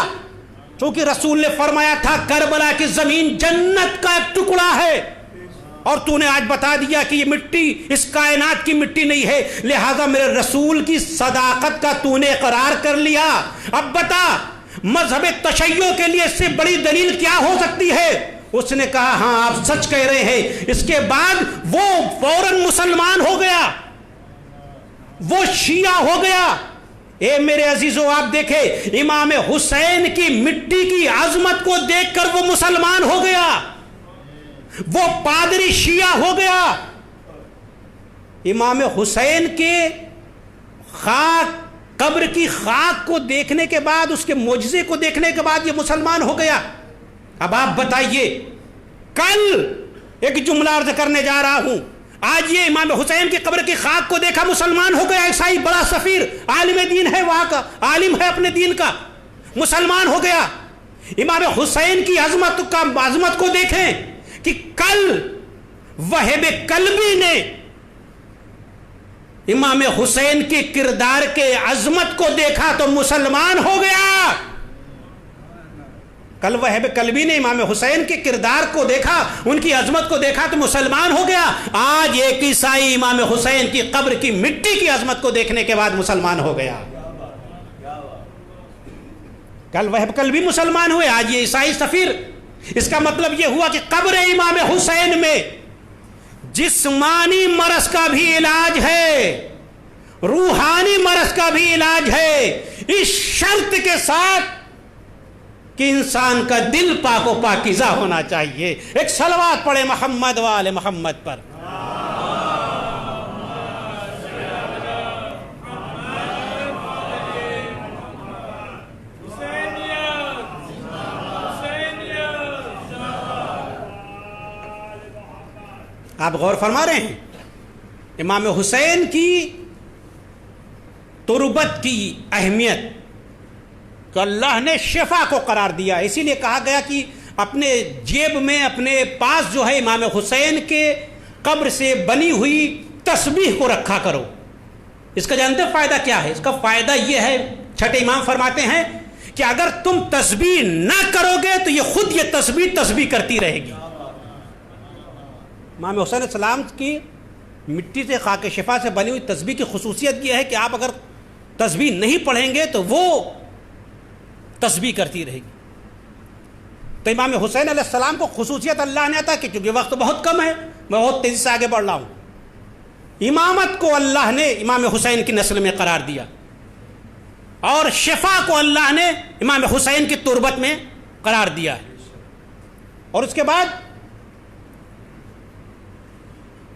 Speaker 3: چونکہ رسول نے فرمایا تھا کربلا کی زمین جنت کا ایک ٹکڑا ہے، اور تو نے آج بتا دیا کہ یہ مٹی اس کائنات کی مٹی نہیں ہے، لہذا میرے رسول کی صداقت کا تو نے اقرار کر لیا۔ اب بتا مذہب تشیع کے لیے اس سے بڑی دلیل کیا ہو سکتی ہے؟ اس نے کہا ہاں آپ سچ کہہ رہے ہیں۔ اس کے بعد وہ فوراً مسلمان ہو گیا، وہ شیعہ ہو گیا۔ اے میرے عزیزو آپ دیکھیں، امام حسین کی مٹی کی عظمت کو دیکھ کر وہ مسلمان ہو گیا، وہ پادری شیعہ ہو گیا۔ امام حسین کے خاک قبر کی خاک کو دیکھنے کے بعد، اس کے معجزے کو دیکھنے کے بعد یہ مسلمان ہو گیا۔ اب آپ بتائیے، کل ایک جملہ عرض کرنے جا رہا ہوں، آج یہ امام حسین کی قبر کی خاک کو دیکھا مسلمان ہو گیا، عیسائی بڑا سفیر عالم دین ہے، وہاں کا عالم ہے اپنے دین کا، مسلمان ہو گیا۔ امام حسین کی عظمت کو دیکھیں کہ کل وہب کلبی نے امام حسین کے کردار کے عظمت کو دیکھا تو مسلمان ہو گیا۔ کل وہب کلبی نے امام حسین کے کردار کو دیکھا، ان کی عظمت کو دیکھا تو مسلمان ہو گیا۔ آج ایک عیسائی امام حسین کی قبر کی مٹی کی عظمت کو دیکھنے کے بعد مسلمان ہو گیا۔ کل وہب کلبی مسلمان ہوئے، آج یہ عیسائی سفیر۔ اس کا مطلب یہ ہوا کہ قبر امام حسین میں جسمانی مرض کا بھی علاج ہے، روحانی مرض کا بھی علاج ہے، اس شرط کے ساتھ کہ انسان کا دل پاک و پاکیزہ ہونا چاہیے۔ ایک صلوات پڑھے محمد و آل محمد پر۔ آپ غور فرما رہے ہیں امام حسین کی تربت کی اہمیت کہ اللہ نے شفا کو قرار دیا۔ اسی لیے کہا گیا کہ اپنے جیب میں، اپنے پاس جو ہے امام حسین کے قبر سے بنی ہوئی تسبیح کو رکھا کرو۔ اس کا جانتے فائدہ کیا ہے؟ اس کا فائدہ یہ ہے، چھٹے امام فرماتے ہیں کہ اگر تم تسبیح نہ کرو گے تو یہ خود یہ تسبیح کرتی رہے گی۔ امام حسین علیہ السلام کی مٹی سے، خاک شفا سے بنی ہوئی تسبیح کی خصوصیت یہ ہے کہ آپ اگر تسبیح نہیں پڑھیں گے تو وہ تسبیح کرتی رہے گی۔ تو امام حسین علیہ السلام کو خصوصیت اللہ نے عطا کی، کیونکہ وقت بہت کم ہے، میں بہت تیزی سے آگے بڑھ رہا ہوں۔ امامت کو اللہ نے امام حسین کی نسل میں قرار دیا، اور شفا کو اللہ نے امام حسین کی تربت میں قرار دیا ہے۔ اور اس کے بعد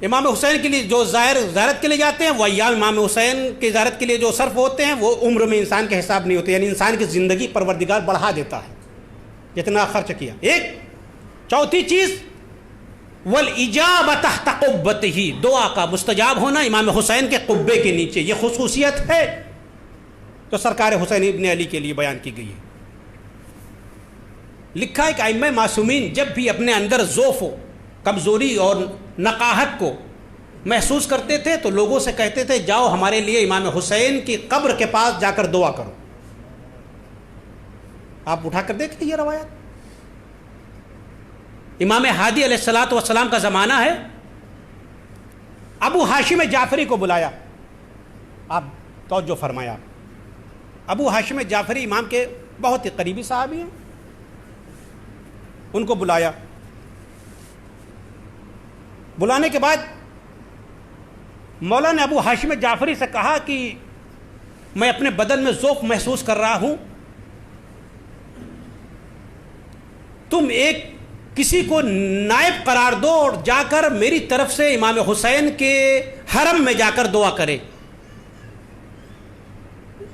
Speaker 3: امام حسین کے لیے جو زیارت کے لیے جاتے ہیں، وہ ایام امام حسین کی زیارت کے لیے جو صرف ہوتے ہیں وہ عمر میں انسان کے حساب نہیں ہوتے، یعنی انسان کی زندگی پروردگار بڑھا دیتا ہے جتنا خرچ کیا۔ ایک چوتھی چیز والاجابۃ تحت قبتہ، دعا کا مستجاب ہونا امام حسین کے قبے کے نیچے، یہ خصوصیت ہے تو سرکار حسین ابن علی کے لیے بیان کی گئی ہے۔ لکھا ہے کہ ائمہ معصومین جب بھی اپنے اندر ضعف ہو، کمزوری اور نقاہت کو محسوس کرتے تھے تو لوگوں سے کہتے تھے جاؤ ہمارے لیے امام حسین کی قبر کے پاس جا کر دعا کرو۔ آپ اٹھا کر دیکھیں یہ روایت۔ امام ہادی علیہ السلام کا زمانہ ہے، ابو ہاشم جعفری کو بلایا، آپ توجہ فرمایا، ابو ہاشم جعفری امام کے بہت ہی قریبی صحابی ہیں، ان کو بلایا۔ بلانے کے بعد مولا نے ابو ہاشم جعفری سے کہا کہ میں اپنے بدن میں ذوق محسوس کر رہا ہوں، تم ایک کسی کو نائب قرار دو اور جا کر میری طرف سے امام حسین کے حرم میں جا کر دعا کرے.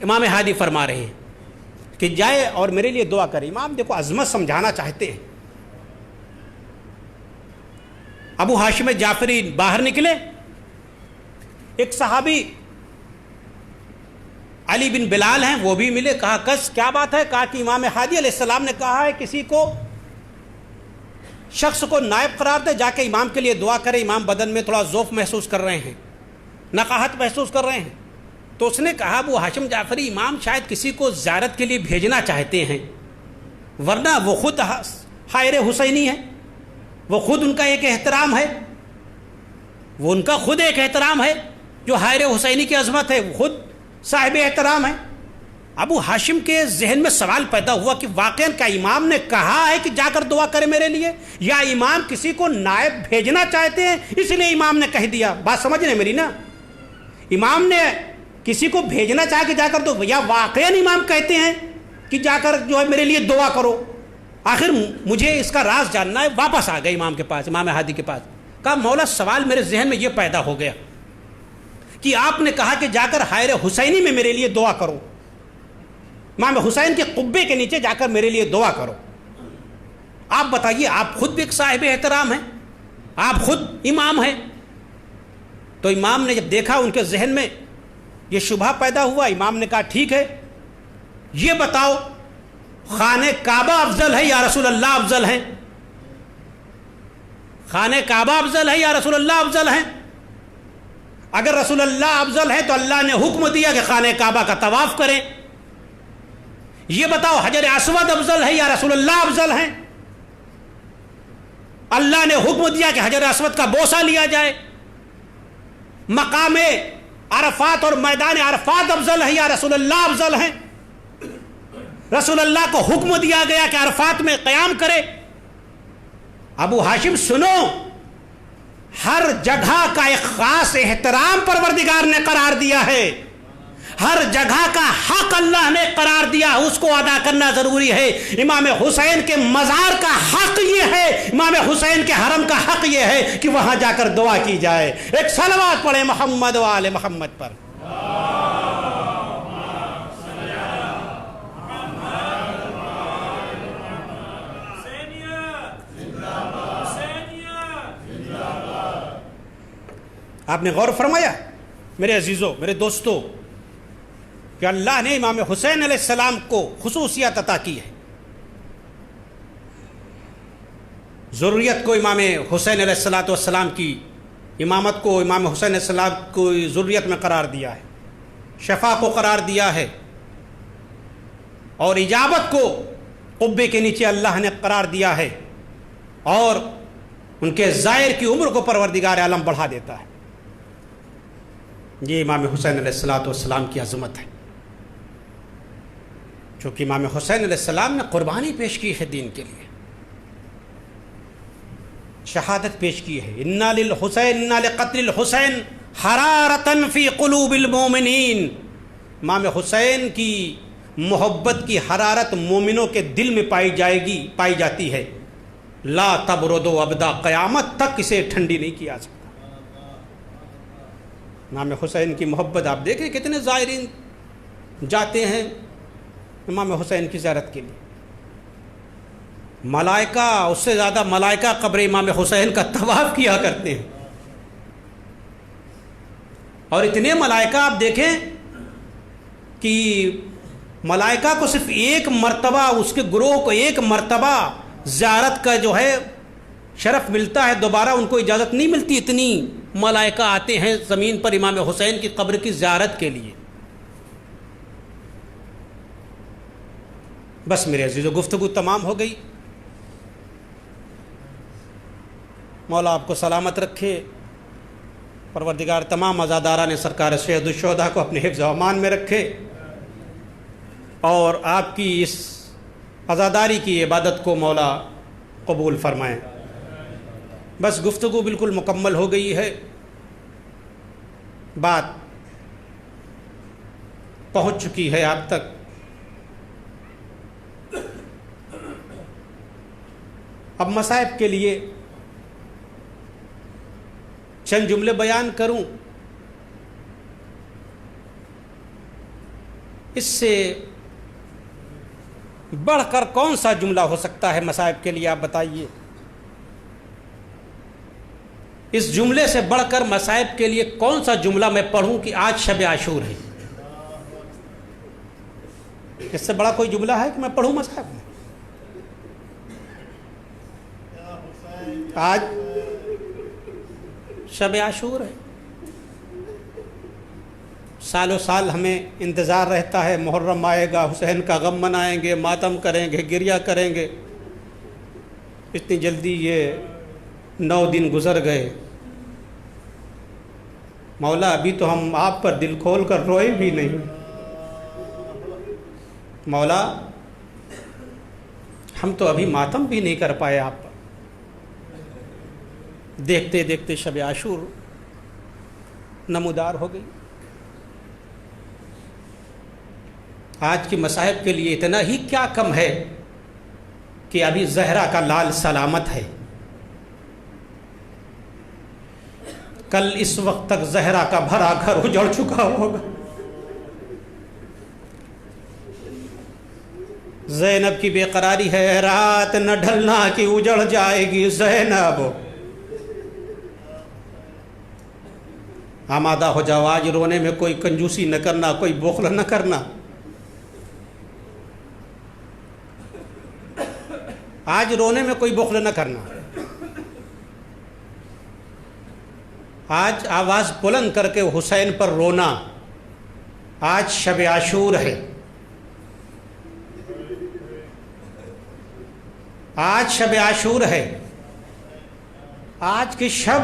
Speaker 3: امام ہادی فرما رہے ہیں کہ جائے اور میرے لیے دعا کرے. امام دیکھو عظمت سمجھانا چاہتے ہیں. ابو ہاشم جعفری باہر نکلے. ایک صحابی علی بن بلال ہیں, وہ بھی ملے. کہا کس کیا بات ہے؟ کہا کہ امام ہادی علیہ السلام نے کہا ہے کسی کو شخص کو نائب قرار دے, جا کے امام کے لیے دعا کرے. امام بدن میں تھوڑا ضعف محسوس کر رہے ہیں, نقاہت محسوس کر رہے ہیں. تو اس نے کہا ابو ہاشم جعفری امام شاید کسی کو زیارت کے لیے بھیجنا چاہتے ہیں, ورنہ وہ خود حائر حسینی ہے, وہ خود ان کا ایک احترام ہے, وہ ان کا خود ایک احترام ہے. جو حائر حسینی کی عظمت ہے وہ خود صاحب احترام ہے. ابو ہاشم کے ذہن میں سوال پیدا ہوا کہ واقعاً کیا امام نے کہا ہے کہ جا کر دعا کرے میرے لیے, یا امام کسی کو نائب بھیجنا چاہتے ہیں اس لیے امام نے کہہ دیا؟ بات سمجھ رہے میری نا؟ امام نے کسی کو بھیجنا چاہ کے جا کر دو, یا واقعاً امام کہتے ہیں کہ جا کر جو ہے میرے لیے دعا کرو؟ آخر مجھے اس کا راز جاننا ہے. واپس آ گئے امام کے پاس, امام ہادی کے پاس. کہا مولا سوال میرے ذہن میں یہ پیدا ہو گیا کہ آپ نے کہا کہ جا کر حائر حسینی میں میرے لیے دعا کرو, امام حسین کے قبے کے نیچے جا کر میرے لیے دعا کرو. آپ بتائیے, آپ خود بھی ایک صاحب احترام ہیں, آپ خود امام ہیں. تو امام نے جب دیکھا ان کے ذہن میں یہ شبہ پیدا ہوا, امام نے کہا ٹھیک ہے, یہ بتاؤ خانہ کعبہ افضل ہے یا رسول اللہ افضل ہے؟ خانہ کعبہ افضل ہے یا رسول اللہ افضل ہے؟ اگر رسول اللہ افضل ہے تو اللہ نے حکم دیا کہ خانہ کعبہ کا طواف کریں. یہ بتاؤ حجر اسود افضل ہے یا رسول اللہ افضل ہے؟ اللہ نے حکم دیا کہ حجر اسود کا بوسہ لیا جائے. مقام عرفات اور میدان عرفات افضل ہے یا رسول اللہ افضل ہے؟ رسول اللہ کو حکم دیا گیا کہ عرفات میں قیام کرے. ابو ہاشم سنو, ہر جگہ کا ایک خاص احترام پروردگار نے قرار دیا ہے, ہر جگہ کا حق اللہ نے قرار دیا, اس کو ادا کرنا ضروری ہے. امام حسین کے مزار کا حق یہ ہے, امام حسین کے حرم کا حق یہ ہے کہ وہاں جا کر دعا کی جائے. ایک صلوات پڑھیں محمد و آل محمد پر. آپ نے غور فرمایا میرے عزیزوں, میرے دوستوں, کہ اللہ نے امام حسین علیہ السلام کو خصوصیت عطا کی ہے. ضروریت کو امام حسین علیہ السلام کی امامت کو امام حسین علیہ السلام کو ضروریت میں قرار دیا ہے, شفا کو قرار دیا ہے, اور اجابت کو قبے کے نیچے اللہ نے قرار دیا ہے, اور ان کے زائر کی عمر کو پروردگار عالم بڑھا دیتا ہے. یہ امام حسین علیہ السلام کی عظمت ہے, چونکہ امام حسین علیہ السلام نے قربانی پیش کی ہے دین کے لیے, شہادت پیش کی ہے. انا للحسین انا لقتل الحسین حرارتن فی قلوب المومنین. امام حسین کی محبت کی حرارت مومنوں کے دل میں پائی جاتی ہے. لا تبرد ابدا, قیامت تک اسے ٹھنڈی نہیں کیا سکتا. امام حسین کی محبت آپ دیکھیں کتنے زائرین جاتے ہیں امام حسین کی زیارت کے لیے. ملائکہ, اس سے زیادہ ملائکہ قبر امام حسین کا طواف کیا کرتے ہیں. اور اتنے ملائکہ آپ دیکھیں کہ ملائکہ کو صرف ایک مرتبہ, اس کے گروہ کو ایک مرتبہ زیارت کا جو ہے شرف ملتا ہے, دوبارہ ان کو اجازت نہیں ملتی. اتنی ملائکہ آتے ہیں زمین پر امام حسین کی قبر کی زیارت کے لیے. بس میرے عزیزو, گفتگو تمام ہو گئی. مولا آپ کو سلامت رکھے, پروردگار تمام عزاداران سرکار سید الشہداء کو اپنے حفظ و امان میں رکھے, اور آپ کی اس عزاداری کی عبادت کو مولا قبول فرمائیں. بس گفتگو بالکل مکمل ہو گئی ہے, بات پہنچ چکی ہے آپ تک. اب مصائب کے لیے چند جملے بیان کروں، اس سے بڑھ کر کون سا جملہ ہو سکتا ہے مصائب کے لیے؟ آپ بتائیے، اس جملے سے بڑھ کر مصائب کے لیے کون سا جملہ میں پڑھوں کہ آج شب عاشور ہے؟ اس سے بڑا کوئی جملہ ہے کہ میں پڑھوں مصائب میں؟ آج شب عاشور ہے، سالوں سال ہمیں انتظار رہتا ہے، محرم آئے گا، حسین کا غم منائیں گے، ماتم کریں گے، گریہ کریں گے، اتنی جلدی یہ 9 دن گزر گئے۔ مولا ابھی تو ہم آپ پر دل کھول کر روئے بھی نہیں، مولا ہم تو ابھی ماتم بھی نہیں کر پائے آپ پر۔ دیکھتے دیکھتے شب عاشور نمودار ہو گئی۔ آج کی مصائب کے لیے اتنا ہی کیا کم ہے کہ ابھی زہرا کا لال سلامت ہے، کل اس وقت تک زہرا کا بھرا گھر اجڑ چکا ہوگا۔ زینب کی بے قراری ہے، رات نہ ڈھلنا کہ اجڑ جائے گی زینب، آمادہ ہو جاؤ، آج رونے میں کوئی کنجوسی نہ کرنا، کوئی بخل نہ کرنا، آج رونے میں کوئی بخل نہ کرنا، آج آواز بلند کر کے حسین پر رونا، آج شب عاشور ہے، آج شب عاشور ہے، آج کی شب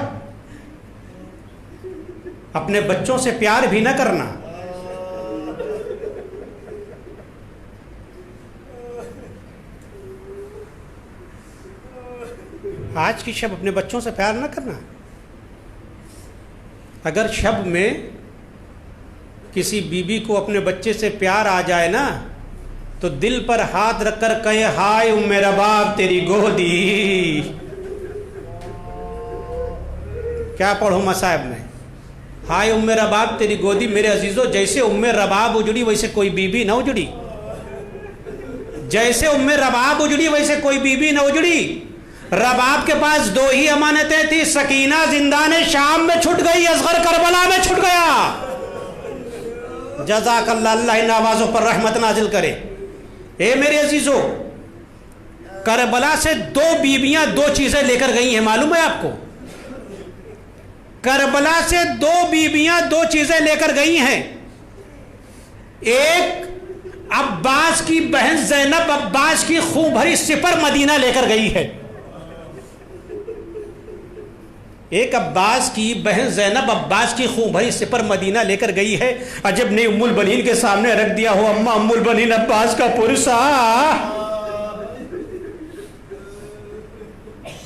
Speaker 3: اپنے بچوں سے پیار بھی نہ کرنا، آج کی شب اپنے بچوں سے پیار نہ کرنا۔ اگر شب میں کسی بیوی کو اپنے بچے سے پیار آ جائے نا تو دل پر ہاتھ رکھ کر کہے، ہائے ام رباب تیری گودی۔ کیا پڑھوں مصائب میں؟ ہائے ام رباب تیری گودی۔ میرے عزیزو، جیسے ام رباب اجڑی ویسے کوئی بیوی نہ اجڑی، جیسے ام رباب اجڑی ویسے کوئی بیوی نہ اجڑی۔ رباب کے پاس 2 ہی امانتیں تھی، سکینہ زندان شام میں چھٹ گئی، اصغر کربلا میں چھٹ گیا۔ جزاک اللہ، اللہ ان آوازوں پر رحمت نازل کرے۔ اے میرے عزیزو، کربلا سے 2 بیویاں 2 چیزیں لے کر گئی ہیں، معلوم ہے آپ کو؟ کربلا سے 2 بیویاں 2 چیزیں لے کر گئی ہیں۔ ایک عباس کی بہن زینب عباس کی خون بھری سپر مدینہ لے کر گئی ہے، ایک عباس کی بہن زینب عباس کی خون بھری سپر مدینہ لے کر گئی ہے۔ عجب نے ام البنین کے سامنے رکھ دیا ہو، اما ام البنین عباس کا پرسا۔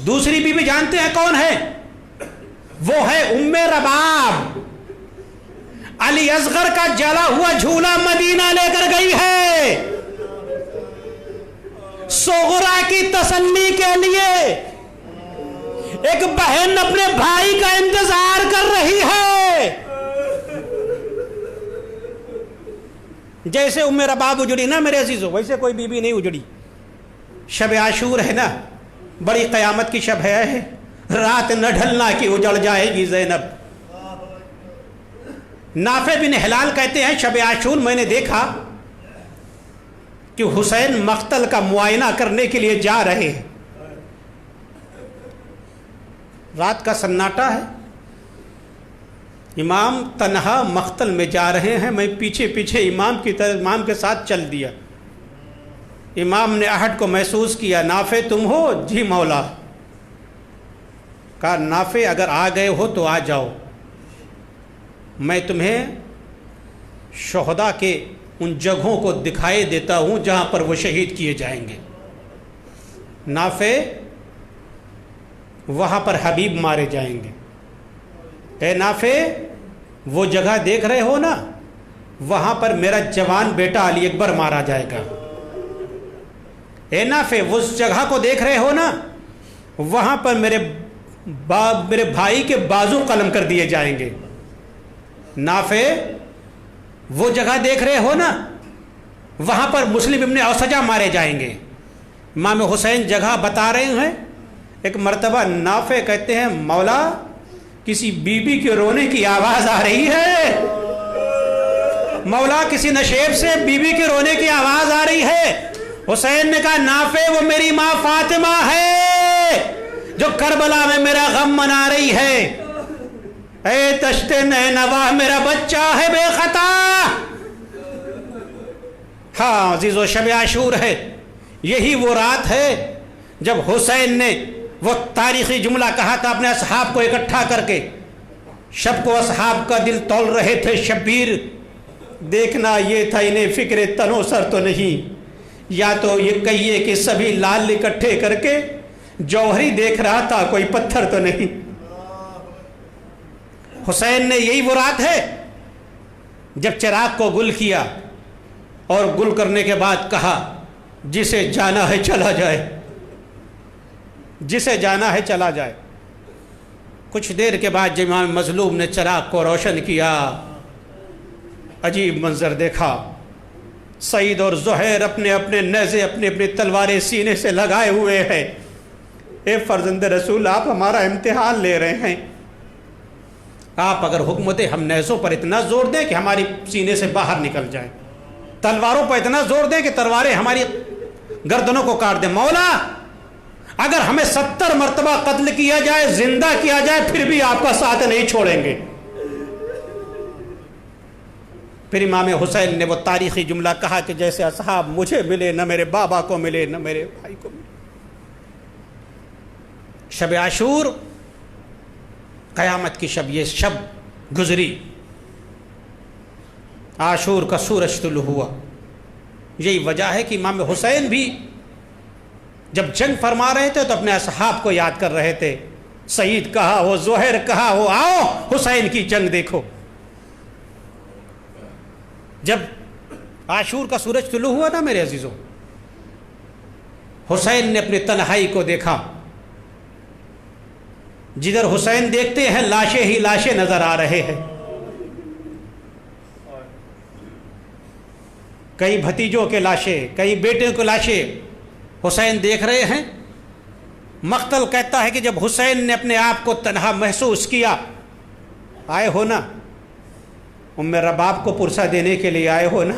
Speaker 3: دوسری بیوی جانتے ہیں کون ہے؟ وہ ہے ام رباب، علی اصغر کا جلا ہوا جھولا مدینہ لے کر گئی ہے، صغرا کی تسلی کے لیے ایک بہن اپنے بھائی کا انتظار کر رہی ہے۔ جیسے ام رباب اجڑی نا میرے عزیزو، ویسے کوئی بیوی نہیں اجڑی۔ شب عاشور ہے نا، بڑی قیامت کی شب ہے، رات نہ ڈھلنا کہ اجڑ جائے گی زینب۔ نافع بن ہلال کہتے ہیں شب عاشور میں نے دیکھا کہ حسین مقتل کا معائنہ کرنے کے لیے جا رہے ہیں، رات کا سناٹا ہے، امام تنہا مقتل میں جا رہے ہیں، میں پیچھے پیچھے امام کی طرف امام کے ساتھ چل دیا۔ امام نے احد کو محسوس کیا، نافع تم ہو؟ جی مولا۔ کہا نافع اگر آ گئے ہو تو آ جاؤ، میں تمہیں شہداء کے ان جگہوں کو دکھائے دیتا ہوں جہاں پر وہ شہید کیے جائیں گے۔ نافع وہاں پر حبیب مارے جائیں گے۔ اے نافع وہ جگہ دیکھ رہے ہو نا، وہاں پر میرا جوان بیٹا علی اکبر مارا جائے گا۔ اے نافع وہ جگہ کو دیکھ رہے ہو نا، وہاں پر میرے بھائی کے بازو قلم کر دیے جائیں گے۔ نافع وہ جگہ دیکھ رہے ہو نا، وہاں پر مسلم ابن اوسجہ مارے جائیں گے۔ امام حسین جگہ بتا رہے ہیں۔ ایک مرتبہ نافع کہتے ہیں مولا کسی بی بی کے رونے کی آواز آ رہی ہے، مولا کسی نشیب سے بی بی کے رونے کی آواز آ رہی ہے۔ حسین نے کہا نافع وہ میری ماں فاطمہ ہے جو کربلا میں میرا غم منا رہی ہے۔ اے دشت نینوا میرا بچہ ہے بے خطا۔ ہاں عزیزو، شب عاشور ہے، یہی وہ رات ہے جب حسین نے وہ تاریخی جملہ کہا تھا اپنے اصحاب کو اکٹھا کر کے۔ شب کو اصحاب کا دل تول رہے تھے شبیر، دیکھنا یہ تھا انہیں فکر تنو سر تو نہیں، یا تو یہ کہیے کہ سبھی لال اکٹھے کر کے جوہری دیکھ رہا تھا، کوئی پتھر تو نہیں۔ حسین نے یہی وہ رات ہے جب چراغ کو گل کیا اور گل کرنے کے بعد کہا جسے جانا ہے چلا جائے، جسے جانا ہے چلا جائے۔ کچھ دیر کے بعد جب امام مظلوم نے چراغ کو روشن کیا، عجیب منظر دیکھا۔ سعید اور زہیر اپنے اپنے نیزے اپنے اپنے تلواریں سینے سے لگائے ہوئے ہیں۔ اے فرزند رسول، آپ ہمارا امتحان لے رہے ہیں، آپ اگر حکم دیں ہم نیزوں پر اتنا زور دیں کہ ہماری سینے سے باہر نکل جائیں، تلواروں پر اتنا زور دیں کہ تلواریں ہماری گردنوں کو کاٹ دیں۔ مولا اگر ہمیں 70 مرتبہ قتل کیا جائے، زندہ کیا جائے، پھر بھی آپ کا ساتھ نہیں چھوڑیں گے۔ پھر امام حسین نے وہ تاریخی جملہ کہا کہ جیسے اصحاب مجھے ملے، نہ میرے بابا کو ملے، نہ میرے بھائی کو ملے۔ شب عاشور قیامت کی شب، یہ شب گزری، عاشور کا سورج طلوع ہوا۔ یہی وجہ ہے کہ امام حسین بھی جب جنگ فرما رہے تھے تو اپنے اصحاب کو یاد کر رہے تھے۔ سعید کہا ہو، زہیر کہا ہو، آؤ حسین کی جنگ دیکھو۔ جب عاشور کا سورج طلوع ہوا نا میرے عزیزوں، حسین نے اپنی تنہائی کو دیکھا۔ جدھر حسین دیکھتے ہیں لاشیں ہی لاشیں نظر آ رہے ہیں۔ کئی بھتیجوں کے لاشیں، کئی بیٹوں کے لاشیں حسین دیکھ رہے ہیں۔ مقتل کہتا ہے کہ جب حسین نے اپنے آپ کو تنہا محسوس کیا، آئے ہو نا ام رباب کو پرسہ دینے کے لیے، آئے ہو نا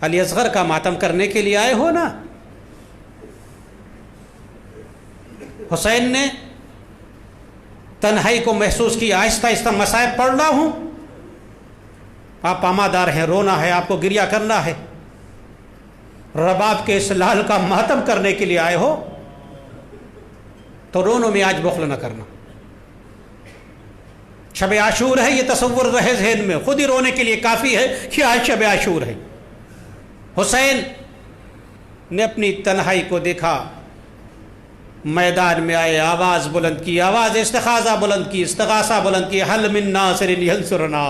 Speaker 3: علی اصغر کا ماتم کرنے کے لیے، آئے ہو نا۔ حسین نے تنہائی کو محسوس کیا، آہستہ آہستہ مصائب پڑھ رہا ہوں، آپ آمادار ہیں، رونا ہے، آپ کو گریہ کرنا ہے، رباب کے اس لال کا ماتم کرنے کے لیے آئے ہو تو رونوں میں آج بخل نہ کرنا۔ شب عاشور ہے، یہ تصور رہے ذہن میں، خود ہی رونے کے لیے کافی ہے کہ آج شب عاشور ہے۔ حسین نے اپنی تنہائی کو دیکھا، میدان میں آئے، آواز بلند کی، آواز استغاثہ بلند کی، استغاثہ بلند کی، حل من ناصر ینصرنا،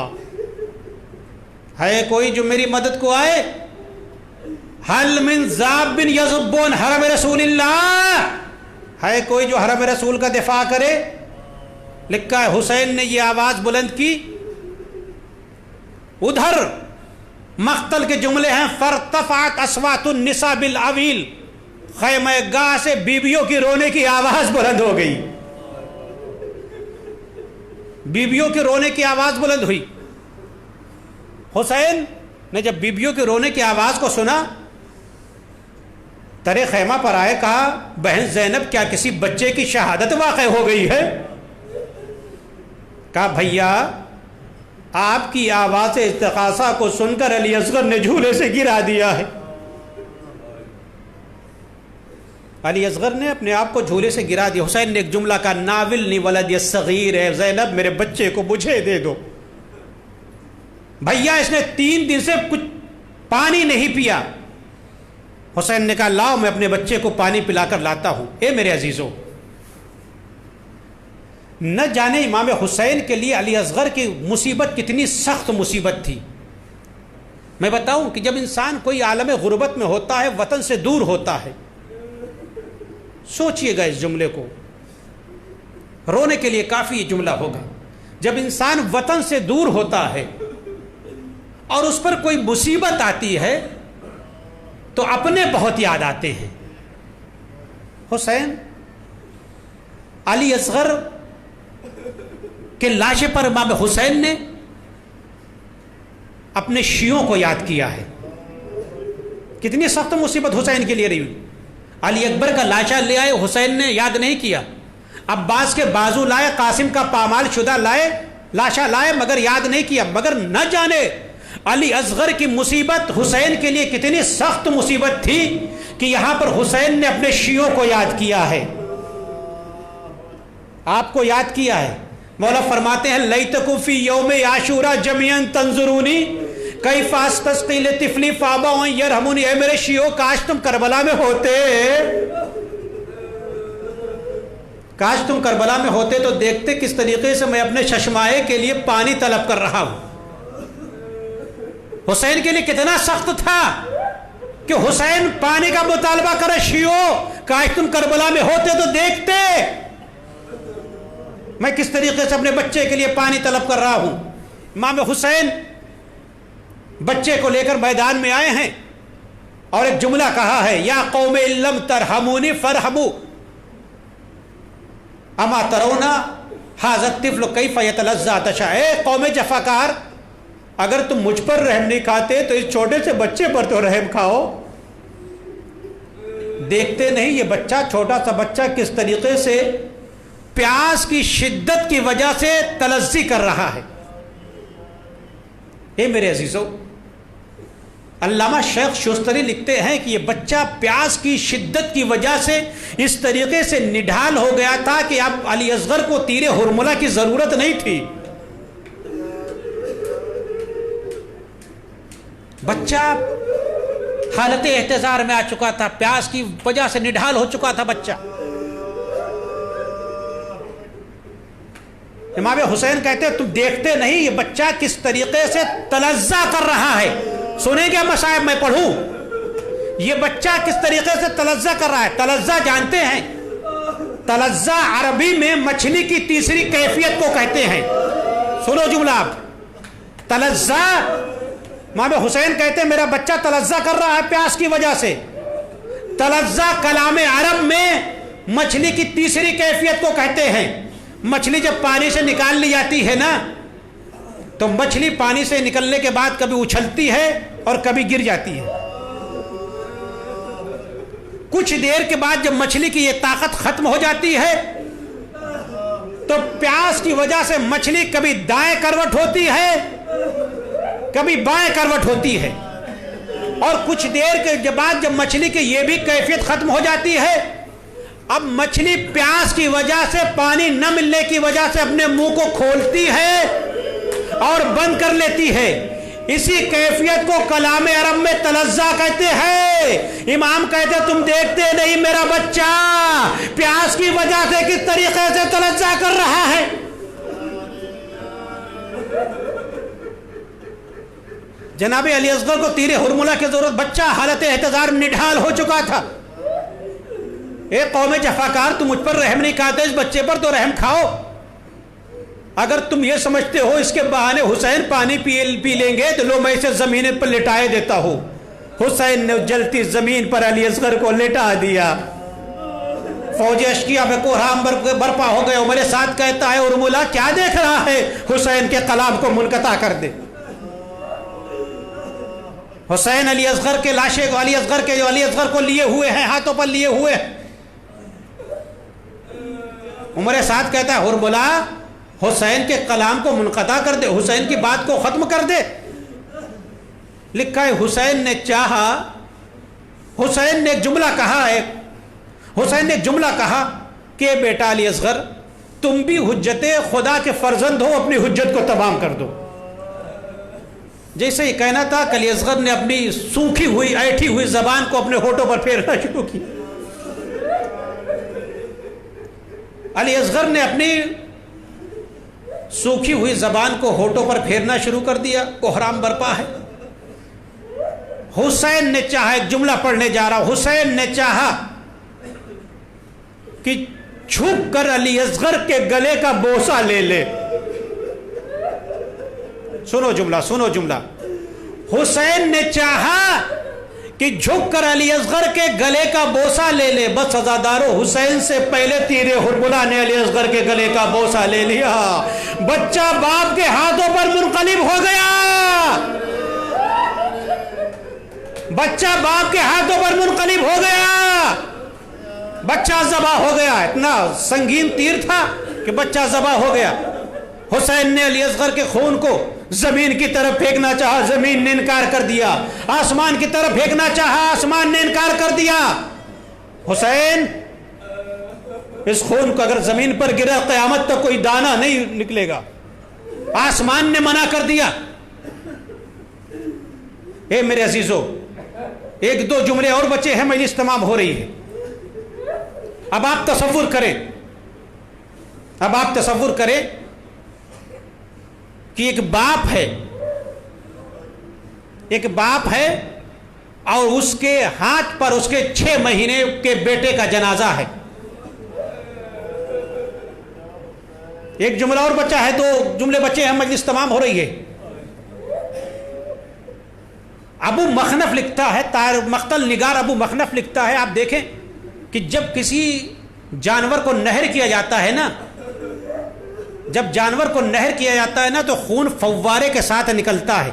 Speaker 3: ہے کوئی جو میری مدد کو آئے؟ حل من ذاب یذبون حرم رسول اللہ، ہے کوئی جو حرم رسول کا دفاع کرے؟ لکھا ہے حسین نے یہ آواز بلند کی۔ ادھر مقتل کے جملے ہیں، فارتفعت اصوات النساء بالعویل، خیمہ گاہ سے بیویوں کی رونے کی آواز بلند ہو گئی، بیویوں کے رونے کی آواز بلند ہوئی۔ حسین نے جب بیویوں کے رونے کی آواز کو سنا، ترے خیمہ پر آئے، کہا بہن زینب کیا کسی بچے کی شہادت واقع ہو گئی ہے؟ کہا بھیا آپ کی آواز استغاثہ کو سن کر علی اصغر نے جھولے سے گرا دیا ہے۔ علی اصغر نے اپنے آپ کو جھولے سے گرا دیا۔ حسین نے ایک جملہ کہا، ناولنی ولدی الصغیر، ہے زینب میرے بچے کو مجھے دے دو۔ بھیا اس نے 3 دن سے کچھ پانی نہیں پیا۔ حسین نے کہا لاؤ میں اپنے بچے کو پانی پلا کر لاتا ہوں۔ اے میرے عزیزوں، نہ جانے امام حسین کے لیے علی اصغر کی مصیبت کتنی سخت مصیبت تھی۔ میں بتاؤں کہ جب انسان کوئی عالم غربت میں ہوتا ہے، وطن سے دور ہوتا ہے، سوچئے گا اس جملے کو، رونے کے لیے کافی یہ جملہ ہوگا۔ جب انسان وطن سے دور ہوتا ہے اور اس پر کوئی مصیبت آتی ہے تو اپنے بہت یاد آتے ہیں۔ حسین علی اصغر کے لاشے پر امام حسین نے اپنے شیعوں کو یاد کیا ہے۔ کتنی سخت مصیبت حسین کے لیے رہی۔ علی اکبر کا لاشا لے آئے، حسین نے یاد نہیں کیا۔ عباس کے بازو لائے، قاسم کا پامال شدہ لائے، لاشا لائے، مگر یاد نہیں کیا۔ مگر نہ جانے علی اصغر کی مصیبت حسین کے لیے کتنی سخت مصیبت تھی کہ یہاں پر حسین نے اپنے شیعوں کو یاد کیا ہے، آپ کو یاد کیا ہے۔ مولا فرماتے ہیں لیتکم فی یوم عاشورا جميعا تنظرونی کیف استسقی لطفلی فابا یرحمونی۔ اے میرے شیعوں، کاش تم کربلا میں ہوتے، کاش تم کربلا میں ہوتے تو دیکھتے کس طریقے سے میں اپنے چشمائے کے لیے پانی طلب کر رہا ہوں۔ حسین کے لیے کتنا سخت تھا کہ حسین پانی کا مطالبہ کرے، شیعوں کاش تم کربلا میں ہوتے تو دیکھتے میں کس طریقے سے اپنے بچے کے لیے پانی طلب کر رہا ہوں۔ امام حسین بچے کو لے کر میدان میں آئے ہیں اور ایک جملہ کہا ہے، یا قوم ان لم ترحمونی فرحموا اما ترونا ھذا الطفل کیف یتلذذ عطشا۔ اے قوم جفاکار، اگر تم مجھ پر رحم نہیں کھاتے تو اس چھوٹے سے بچے پر تو رحم کھاؤ۔ دیکھتے نہیں یہ بچہ، چھوٹا سا بچہ کس طریقے سے پیاس کی شدت کی وجہ سے تلذی کر رہا ہے۔ اے میرے عزیزو، علامہ شیخ شستری لکھتے ہیں کہ یہ بچہ پیاس کی شدت کی وجہ سے اس طریقے سے نڈھال ہو گیا تھا کہ اب علی اصغر کو تیر حرملہ کی ضرورت نہیں تھی۔ بچہ حالت احتضار میں آ چکا تھا، پیاس کی وجہ سے نڈھال ہو چکا تھا بچہ۔ امام حسین کہتے ہیں تم دیکھتے نہیں یہ بچہ کس طریقے سے تلذہ کر رہا ہے۔ سنیں گے مصائب میں پڑھوں، یہ بچہ کس طریقے سے تلذہ کر رہا ہے۔ تلذہ جانتے ہیں، تلذہ عربی میں مچھلی کی تیسری کیفیت کو کہتے ہیں۔ سنو جملہ آپ، تلذہ، امام حسین کہتے ہیں میرا بچہ تلذہ کر رہا ہے پیاس کی وجہ سے۔ تلذہ کلام عرب میں مچھلی کی تیسری کیفیت کو کہتے ہیں۔ مچھلی جب پانی سے نکال لی جاتی ہے نا تو مچھلی پانی سے نکلنے کے بعد کبھی اچھلتی ہے اور کبھی گر جاتی ہے۔ کچھ دیر کے بعد جب مچھلی کی یہ طاقت ختم ہو جاتی ہے تو پیاس کی وجہ سے مچھلی کبھی دائیں کروٹ ہوتی ہے کبھی بائیں کروٹ ہوتی ہے، اور کچھ دیر کے بعد جب مچھلی کی یہ بھی کیفیت ختم ہو جاتی ہے، اب مچھلی پیاس کی وجہ سے، پانی نہ ملنے کی وجہ سے اپنے منہ کو کھولتی ہے اور بند کر لیتی ہے۔ اسی کیفیت کو کلام عرب میں تلذہ کہتے ہیں۔ امام کہتے تم دیکھتے نہیں میرا بچہ پیاس کی وجہ سے کس طریقے سے تلذہ کر رہا ہے۔ جناب علی اصغر کو تیر حرملہ کی ضرورت، بچہ حالت احتضار نڈھال ہو چکا تھا۔ اے قوم جفاکار، تم مجھ پر رحم نہیں کھاتے، اس بچے پر تو رحم کھاؤ۔ اگر تم یہ سمجھتے ہو اس کے بہانے حسین پانی پی لیں گے تو لو میں اسے زمین پر لٹائے دیتا ہوں۔ حسین نے جلتی زمین پر علی اصغر کو لٹا دیا۔ فوج اشکیا میں کوہرام برپا ہو گئے۔ میرے ساتھ کہتا ہے ارملہ کیا دیکھ رہا ہے، حسین کے کلام کو منقطع کر دے۔ حسین علی اصغر کے لاشے کو، علی اصغر کو لیے ہوئے ہیں، ہاتھوں پر لیے ہوئے ہیں۔ عمر سعد کہتا ہے ارملہ حسین کے کلام کو منقطع کر دے، حسین کی بات کو ختم کر دے۔ لکھا ہے حسین نے چاہا، حسین نے ایک جملہ کہا ہے، حسین نے ایک جملہ کہا کہ بیٹا علی اصغر تم بھی حجت خدا کے فرزند ہو، اپنی حجت کو تمام کر دو۔ جیسے یہ کہنا تھا کہ علی اصغر نے اپنی سوکھی ہوئی ایٹھی ہوئی زبان کو اپنے ہونٹوں پر پھیرنا شروع کی۔ علی اصغر نے اپنی سوکھی ہوئی زبان کو ہونٹوں پر پھیرنا شروع کر دیا۔ کوہرام برپا ہے۔ حسین نے چاہا، ایک جملہ پڑھنے جا رہا ہوں، حسین نے چاہا کہ جھک کر علی اصغر کے گلے کا بوسہ لے لے. سنو جملہ. حسین نے چاہا کہ جھک کر علی اصغر کے گلے کا بوسہ لے لے، بس عزادارو حسین سے پہلے تیر حرملہ نے علی اصغر کے گلے کا بوسہ لے لیا. بچہ باپ کے ہاتھوں پر منقلب ہو گیا. بچہ باپ کے ہاتھوں پر منقلب ہو گیا. بچہ ذبح ہو گیا. اتنا سنگین تیر تھا کہ بچہ ذبح ہو گیا. حسین نے علی اصغر کے خون کو زمین کی طرف پھینکنا چاہا، زمین نے انکار کر دیا. آسمان کی طرف پھینکنا چاہا، آسمان نے انکار کر دیا. حسین اس خون کو اگر زمین پر گرا قیامت تک کوئی دانہ نہیں نکلے گا. آسمان نے منع کر دیا. اے میرے عزیزو، ایک دو جملے اور بچے ہیں، مجلس تمام ہو رہی ہے. اب آپ تصور کریں کہ ایک باپ ہے اور اس کے ہاتھ پر اس کے 6 مہینے کے بیٹے کا جنازہ ہے. ایک جملہ اور بچہ ہے، 2 جملے بچے ہیں، مجلس تمام ہو رہی ہے. ابو مخنف لکھتا ہے، مقتل نگار ابو مخنف لکھتا ہے، آپ دیکھیں کہ جب کسی جانور کو نہر کیا جاتا ہے نا، تو خون فوارے کے ساتھ نکلتا ہے.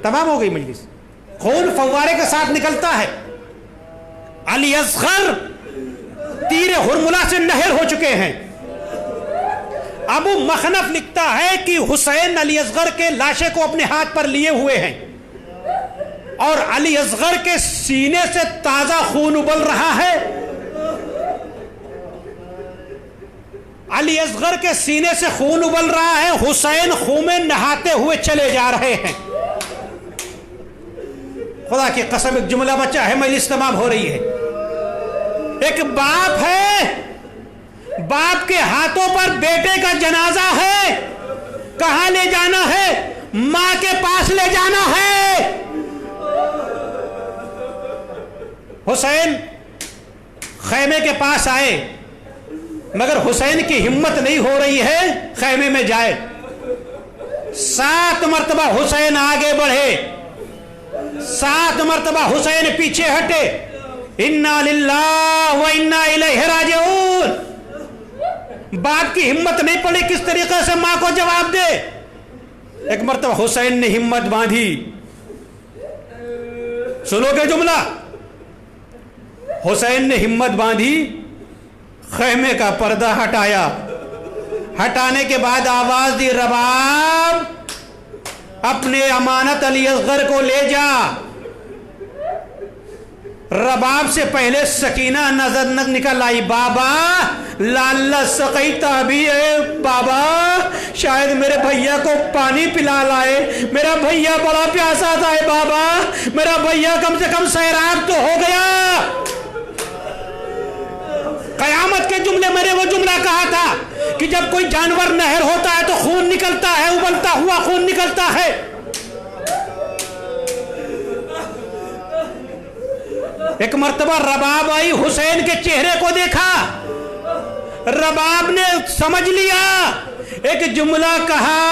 Speaker 3: تمام ہو گئی مجلس. خون فوارے کے ساتھ نکلتا ہے. علی اصغر تیر حرملہ سے نہر ہو چکے ہیں. ابو مخنف لکھتا ہے کہ حسین علی اصغر کے لاشے کو اپنے ہاتھ پر لیے ہوئے ہیں اور علی اصغر کے سینے سے تازہ خون ابل رہا ہے. علی اصغر کے سینے سے خون ابل رہا ہے. حسین خون میں نہاتے ہوئے چلے جا رہے ہیں. خدا کی قسم ایک جملہ بچہ ہے، مجلس تمام ہو رہی ہے. ایک باپ ہے، باپ کے ہاتھوں پر بیٹے کا جنازہ ہے. کہاں لے جانا ہے؟ ماں کے پاس لے جانا ہے. حسین خیمے کے پاس آئے، مگر حسین کی ہمت نہیں ہو رہی ہے خیمے میں جائے. 7 مرتبہ حسین آگے بڑھے، 7 مرتبہ حسین پیچھے ہٹے. انا للہ و انا الیہ راجعون. باپ کی ہمت نہیں پڑی کس طریقے سے ماں کو جواب دے. ایک مرتبہ حسین نے ہمت باندھی. سنو گے جملہ؟ حسین نے ہمت باندھی، خیمے کا پردہ ہٹایا. ہٹانے کے بعد آواز دی، رباب اپنے امانت علی اصغر کو لے جا. رباب سے پہلے سکینہ نظر نکل آئی. بابا لاللہ سقیتا بھی ہے، بابا شاید میرے بھیا کو پانی پلا لائے، میرا بھیا بڑا پیاسا تھا. بابا میرا بھیا کم سے کم سیراب تو ہو گیا. قیامت کے جملے میں نے وہ جملہ کہا تھا کہ جب کوئی جانور نہر ہوتا ہے تو خون نکلتا ہے، ابلتا ہوا خون نکلتا ہے. ایک مرتبہ رباب آئی، حسین کے چہرے کو دیکھا، رباب نے سمجھ لیا. ایک جملہ کہا،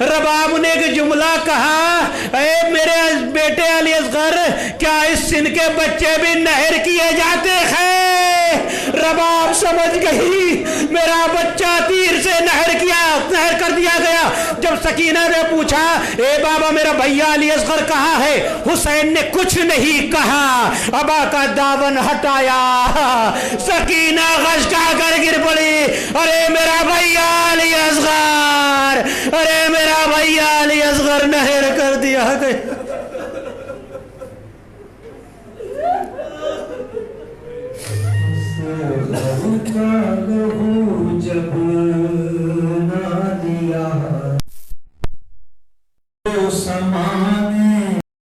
Speaker 3: رباب نے ایک جملہ کہا، اے میرے بیٹے علی اصغر، کیا اس سن کے بچے بھی نہر کیے جاتے ہیں؟ رباب سمجھ گئی میرا بچہ تیر سے نہر کر دیا گیا. جب سکینہ نے پوچھا، اے بابا میرا بھیا علی اصغر کہاں ہے؟ حسین نے کچھ نہیں کہا، ابا کا دامن ہٹایا. سکینہ غشکا کر گر پڑی، ارے میرا بھیا علی اصغر، ارے میرا بھیا علی اصغر نہر کر دیا گیا.